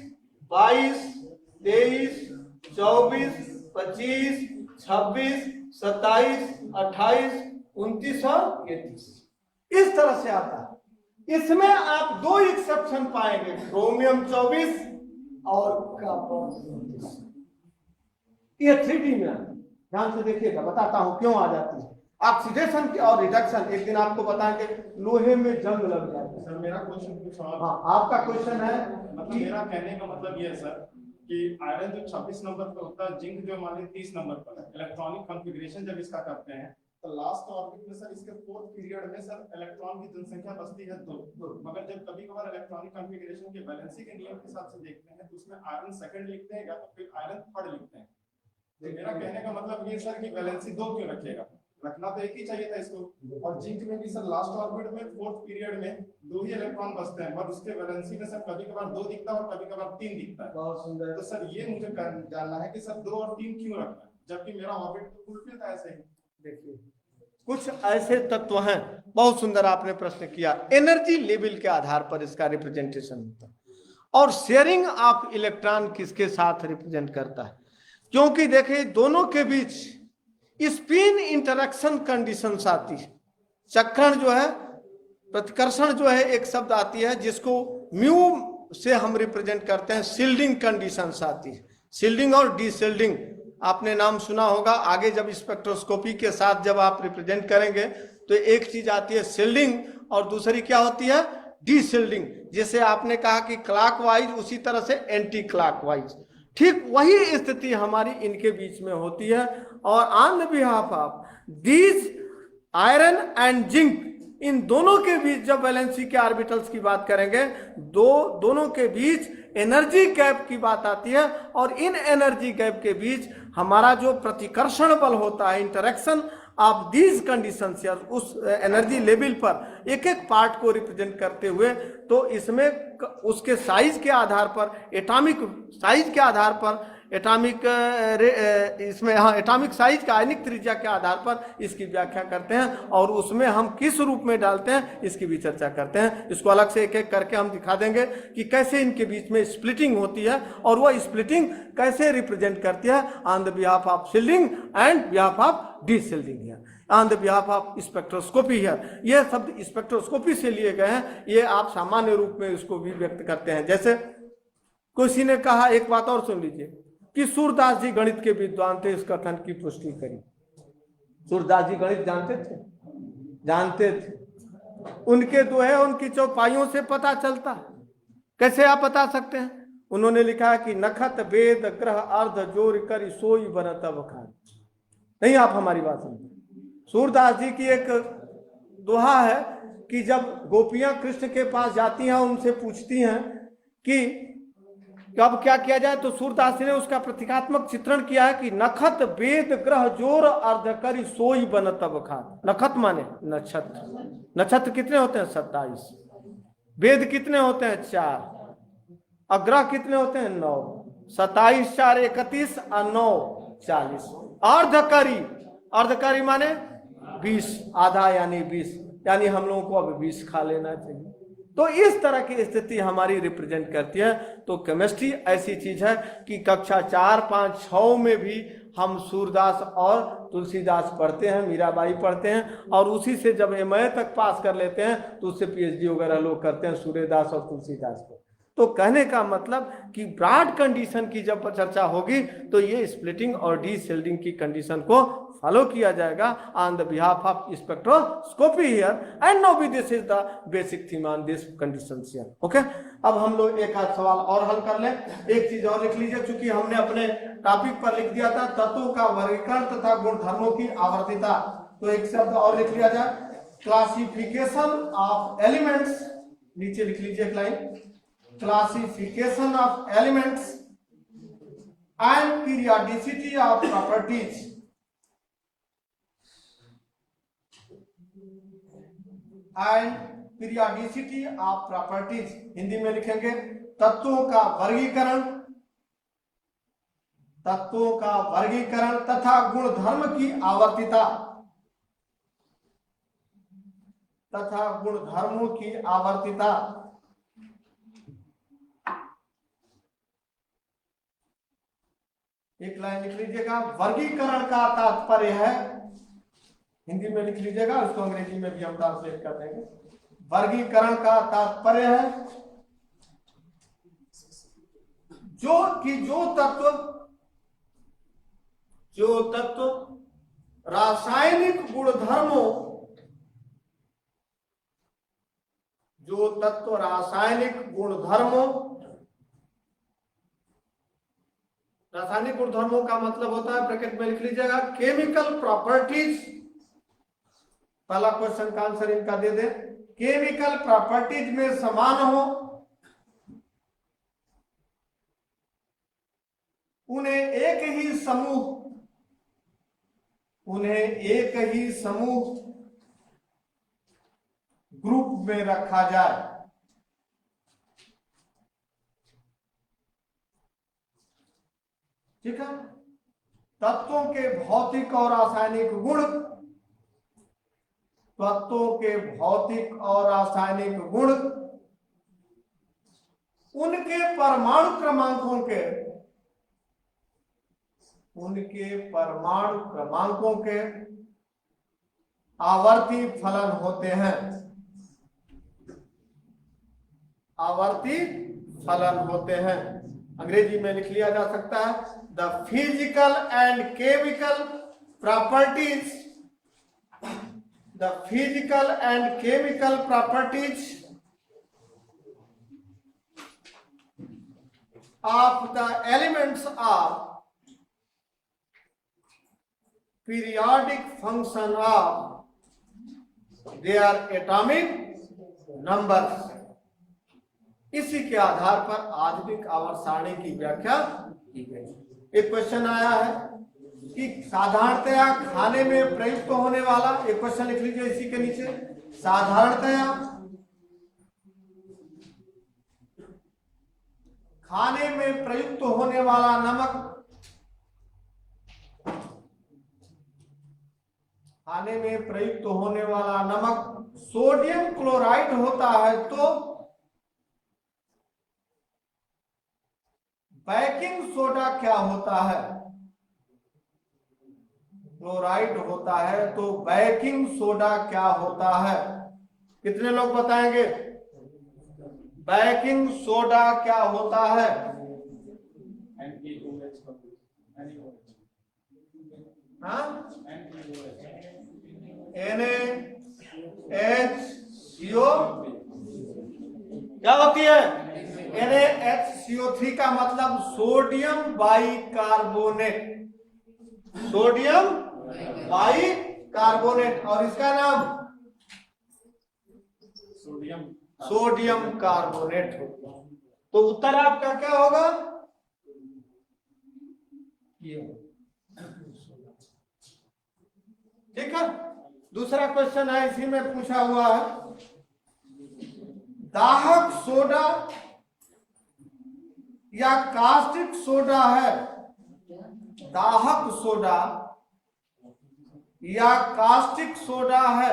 22, 23, 24, 25, 26, 27, 28, 29 और 33, इस तरह से आता है। इसमें आप 2 एक्सेप्शन पाएंगे, क्रोमियम 24 और ये 3D में ध्यान से देखिएगा, बताता हूं क्यों आ जाती है। ऑक्सीडेशन की और रिडक्शन एक दिन आपको बताएंगे, लोहे में जंग लग जाता है। सर मेरा क्वेश्चन कुछ और, हाँ आपका क्वेश्चन है, मतलब मेरा कहने का मतलब ये है सर कि आयरन जो 26 नंबर पर होता है, जिंक जो मान लीजिए 30 नंबर पर है, इलेक्ट्रॉनिक कॉन्फ़िगरेशन जब इसका करते हैं तो लास्ट ऑर्बिट में सर इसके फोर्थ पीरियड में सर इलेक्ट्रॉन की जनसंख्या बचती है 2, मगर जब कभी कभार इलेक्ट्रॉनिक कॉन्फ़िगरेशन के बैलेंसिंग के नियम के हिसाब से देखते हैं तो उसमें आयरन सेकंड लिखते हैं या तो फिर आयरन थर्ड लिखते हैं। तो मेरा कहने का मतलब ये सर कि बैलेंसिंग 2 क्यों रखेगा, रखना तो एक ही चाहिए था इसको। और जिंक में भी सर लास्ट ऑर्बिट में फोर्थ पीरियड में 2 ही इलेक्ट्रॉन बचते हैं, पर उसके वैलेंसी में सर कभी कभार 2 दिखता है और कभी कभार 3 दिखता है। बहुत सुंदर। तो सर ये मुझे जानना है कि सर 2 और 3 क्यों रखना है, जबकि मेरा ऑर्बिट तो फुलफिल था ऐसे ही। देखिए कुछ ऐसे तत्व हैं, बहुत सुंदर आपने प्रश्न किया, एनर्जी लेवल के आधार पर इसका रिप्रेजेंटेशन होता है, और शेयरिंग ऑफ इलेक्ट्रॉन किसके साथ रिप्रेजेंट करता है, क्योंकि देखिए दोनों के बीच स्पिन इंटरेक्शन कंडीशंस आती है। चक्रण जो है, प्रतिकर्षण जो है, एक शब्द आती है जिसको म्यू से हम रिप्रेजेंट करते हैं, शिल्डिंग कंडीशंस आती है, शिल्डिंग और डीशिल्डिंग आपने नाम सुना होगा। आगे जब स्पेक्ट्रोस्कोपी के साथ जब आप रिप्रेजेंट करेंगे तो एक चीज आती है शिल्डिंग और दूसरी क्या होती है, डीशिल्डिंग। जैसे आपने कहा कि क्लॉकवाइज, उसी तरह से एंटी क्लॉकवाइज, ठीक वही स्थिति हमारी इनके बीच में होती है। और on the behalf of these iron and zinc, इन दोनों के बीच जब वैलेंसी के ऑर्बिटल्स की बात करेंगे, दोनों के बीच एनर्जी गैप की बात आती है, और इन एनर्जी गैप के बीच हमारा जो प्रतिकर्षण बल होता है, इंटरेक्शन ऑफ दीज कंडीशंस, या उस एनर्जी लेवल पर एक एक पार्ट को रिप्रेजेंट करते हुए, तो इसमें उसके साइज के आधार पर, एटॉमिक साइज के आधार पर, एटॉमिक इसमें हाँ एटॉमिक साइज का आयनिक त्रिज्या के आधार पर इसकी व्याख्या करते हैं, और उसमें हम किस रूप में डालते हैं इसकी भी चर्चा करते हैं। इसको अलग से एक एक करके हम दिखा देंगे कि कैसे इनके बीच में स्प्लिटिंग होती है, और वह स्प्लिटिंग कैसे रिप्रेजेंट करती है on the behalf of shielding and behalf of deshielding here, on the behalf of spectroscopy here. यह शब्द स्पेक्ट्रोस्कोपी से लिए गए हैं, ये आप सामान्य रूप में इसको भी व्यक्त करते हैं। जैसे किसी ने कहा, एक बात और सुन लीजिए, कि सूरदास जी गणित के विद्वान थे, इस कथन की पुष्टि करी। सूरदास जी गणित जानते थे, जानते थे, उनके दोहे उनकी चौपाइयों से पता चलता। कैसे आप बता सकते हैं? उन्होंने लिखा कि नखत वेद ग्रह अर्ध जोर कर सोई बनत बखान। नहीं, आप हमारी बात समझे। सूरदास जी की एक दोहा है कि जब गोपियां कृष्ण के पास जाती हैं, उनसे पूछती हैं कि अब क्या किया जाए, तो सूरदास ने उसका प्रतीकात्मक चित्रण किया है कि नखत वेद ग्रह जोर अर्ध करी सोई बनत बखान। नखत माने नक्षत्र, नक्षत्र कितने होते हैं? 27। वेद कितने होते हैं? 4। और ग्रह कितने होते हैं? 9। 27 4 31 और 9 40। अर्धकरी, अर्धकरी माने 20, आधा यानी 20, यानी हम लोगों को अब 20 खा लेना चाहिए। तो इस तरह की स्थिति हमारी रिप्रेजेंट करती है। तो केमिस्ट्री ऐसी चीज है कि कक्षा 4 5 6 में भी हम सूरदास और तुलसीदास पढ़ते हैं, मीराबाई पढ़ते हैं, और उसी से जब MA तक पास कर लेते हैं तो उससे PhD वगैरह लोग करते हैं, सूर्यदास और तुलसीदास को। तो कहने का मतलब कि ब्रॉड कंडीशन की जब चर्चा होगी तो ये स्प्लिटिंग और डीशिल्डिंग की कंडीशन को फॉलो किया जाएगा on the behalf of spectroscopy here, and now this is the basic theme on this conditions here. Okay, अब हम लोग एक आध सवाल और हल कर लें। एक चीज और लिख लीजिए, क्योंकि हमने अपने टॉपिक पर लिख दिया था तत्वों का वर्गीकरण तथा गुणधर्मों की आवर्तिता, तो एक शब्द और लिख लिया जाए, क्लासिफिकेशन ऑफ एलिमेंट्स। नीचे लिख लीजिए एक line, classification of elements and periodicity of properties, and periodicity of properties। Hindi में लिखेंगे तत्वों का वर्गीकरण, तत्वों का वर्गीकरण तथा गुणधर्म की आवर्तिता, तथा गुणधर्मों की आवर्तिता। एक लाइन लिख लीजिएगा, वर्गीकरण का तात्पर्य है, हिंदी में लिख लीजिएगा, उसको अंग्रेजी में भी हम ट्रांसलेट कर देंगे। वर्गीकरण का तात्पर्य है जो तत्व रासायनिक गुणधर्मों का मतलब होता है, ब्रैकेट में लिख लीजिएगा, केमिकल प्रॉपर्टीज। पहला क्वेश्चन का आंसर इनका दे दे। केमिकल प्रॉपर्टीज में समान हो, उन्हें एक ही समूह ग्रुप में रखा जाए। ठीक है। तत्वों के भौतिक और रासायनिक गुण उनके परमाणु क्रमांकों के आवर्ती फलन होते हैं। अंग्रेजी में लिख लिया जा सकता है, the physical and chemical properties of the elements are periodic function of their atomic numbers। इसी के आधार पर आधुनिक आवर्त सारणी की व्याख्या की गई। एक क्वेश्चन आया है कि साधारणतया खाने में प्रयुक्त होने वाला, एक क्वेश्चन लिख लीजिए इसी के नीचे, साधारणतया खाने में प्रयुक्त होने वाला नमक सोडियम क्लोराइड होता है, तो बेकिंग सोडा क्या होता है? क्लोराइड होता है, तो बेकिंग सोडा क्या होता है? कितने लोग बताएंगे बेकिंग सोडा क्या होता है? NaHCO क्या होती है? NaHCO3 का मतलब सोडियम बाइकार्बोनेट, और इसका नाम सोडियम कार्बोनेट होगा। तो उत्तर आपका क्या होगा? ठीक है। दूसरा क्वेश्चन है, इसी में पूछा हुआ है, दाहक सोडा या कास्टिक सोडा है? दाहक सोडा या कास्टिक सोडा है?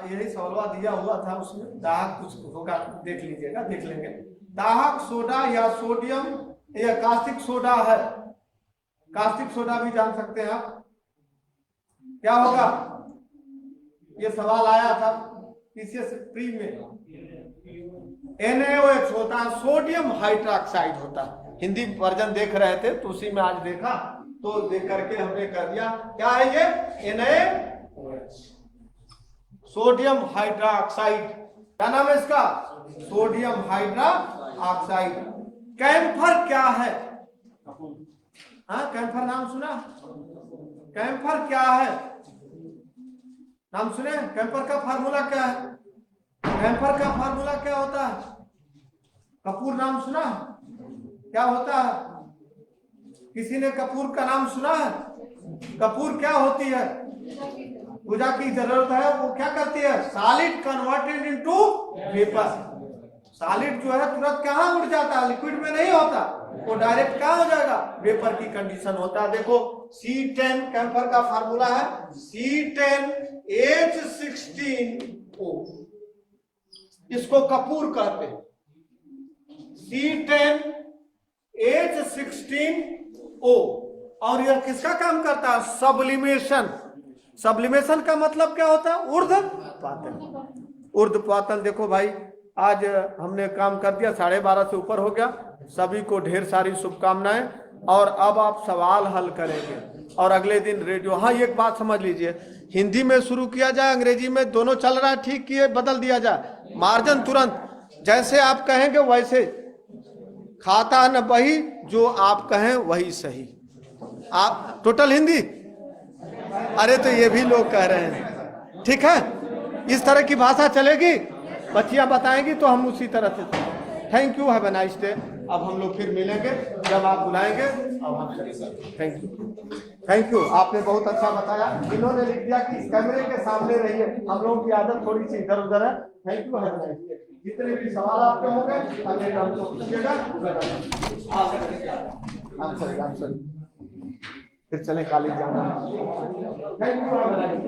यही सवाल दिया हुआ था, उसमें दाहक कुछ होगा, देख लीजिएगा, देख लेंगे। दाहक सोडा या सोडियम या कास्टिक सोडा है? कास्टिक सोडा भी जान सकते हैं आप, क्या होगा? ये सवाल आया था पीसीएस प्री में। NaOH होता है, सोडियम हाइड्रोक्साइड होता है। हिंदी वर्जन देख रहे थे तो उसी में आज देखा, तो देख करके हमने कर दिया। क्या है ये? NaOH, sodium hydroxide. क्या नाम है इसका? Sodium hydroxide. कैम्फर क्या है? हाँ, कैम्फर नाम सुना? कैम्फर क्या है? नाम सुने? कैम्फर का फार्मूला क्या है? कैम्फर का फार्मूला क्या होता है? कपूर नाम सुना? क्या होता है? किसी ने कपूर का नाम सुना है? कपूर क्या होती है? पूजा की जरूरत है, वो क्या करती है? Solid converted into vapour. Solid जो है तुरंत कहाँ उड़ जाता है, लिक्विड में नहीं होता, वो डायरेक्ट कहाँ हो जाएगा? वेपर की कंडीशन होता है। देखो C10 कैम्फर का फार्मूला है C10H16O, इसको कपूर कहते हैं। C10H16O, और यह किसका काम करता है? सब्लिमेशन। सब्लिमेशन का मतलब क्या होता है? ऊर्ध्वपातन। ऊर्ध्वपातन देखो भाई, आज हमने काम कर दिया, 12:30 से ऊपर हो गया। सभी को ढेर सारी शुभकामनाएं। और अब आप सवाल हल करेंगे और अगले दिन रेडियो। हाँ, एक बात समझ लीजिए, हिंदी में शुरू किया जाए, अंग्रेजी में, दोनों चल रहा है, ठीक किए बदल दिया जाए, मार्जिन तुरंत जैसे आप कहेंगे वैसे। खाता न बही, जो आप कहें वही सही। आप टोटल हिंदी, अरे तो ये भी लोग कह रहे हैं, ठीक है, इस तरह की भाषा चलेगी, बच्चियां बताएंगी तो हम उसी तरह से। Thank you, have a nice day. अब हम लोग फिर मिलेंगे जब आप बुलाएंगे। अब हम थैंक यू, थैंक यू, आपने बहुत अच्छा बताया। इन्होंने लिख दिया कि कैमरे के सामने रहिए, हम लोगों की आदत थोड़ी सी इधर उधर है। Thank you, have a nice day. जितने भी सवाल आपके होंगे अगले हमको पूछिएगा। आप सॉरी, फिर चले कॉलेज जाना। Thank you, have a nice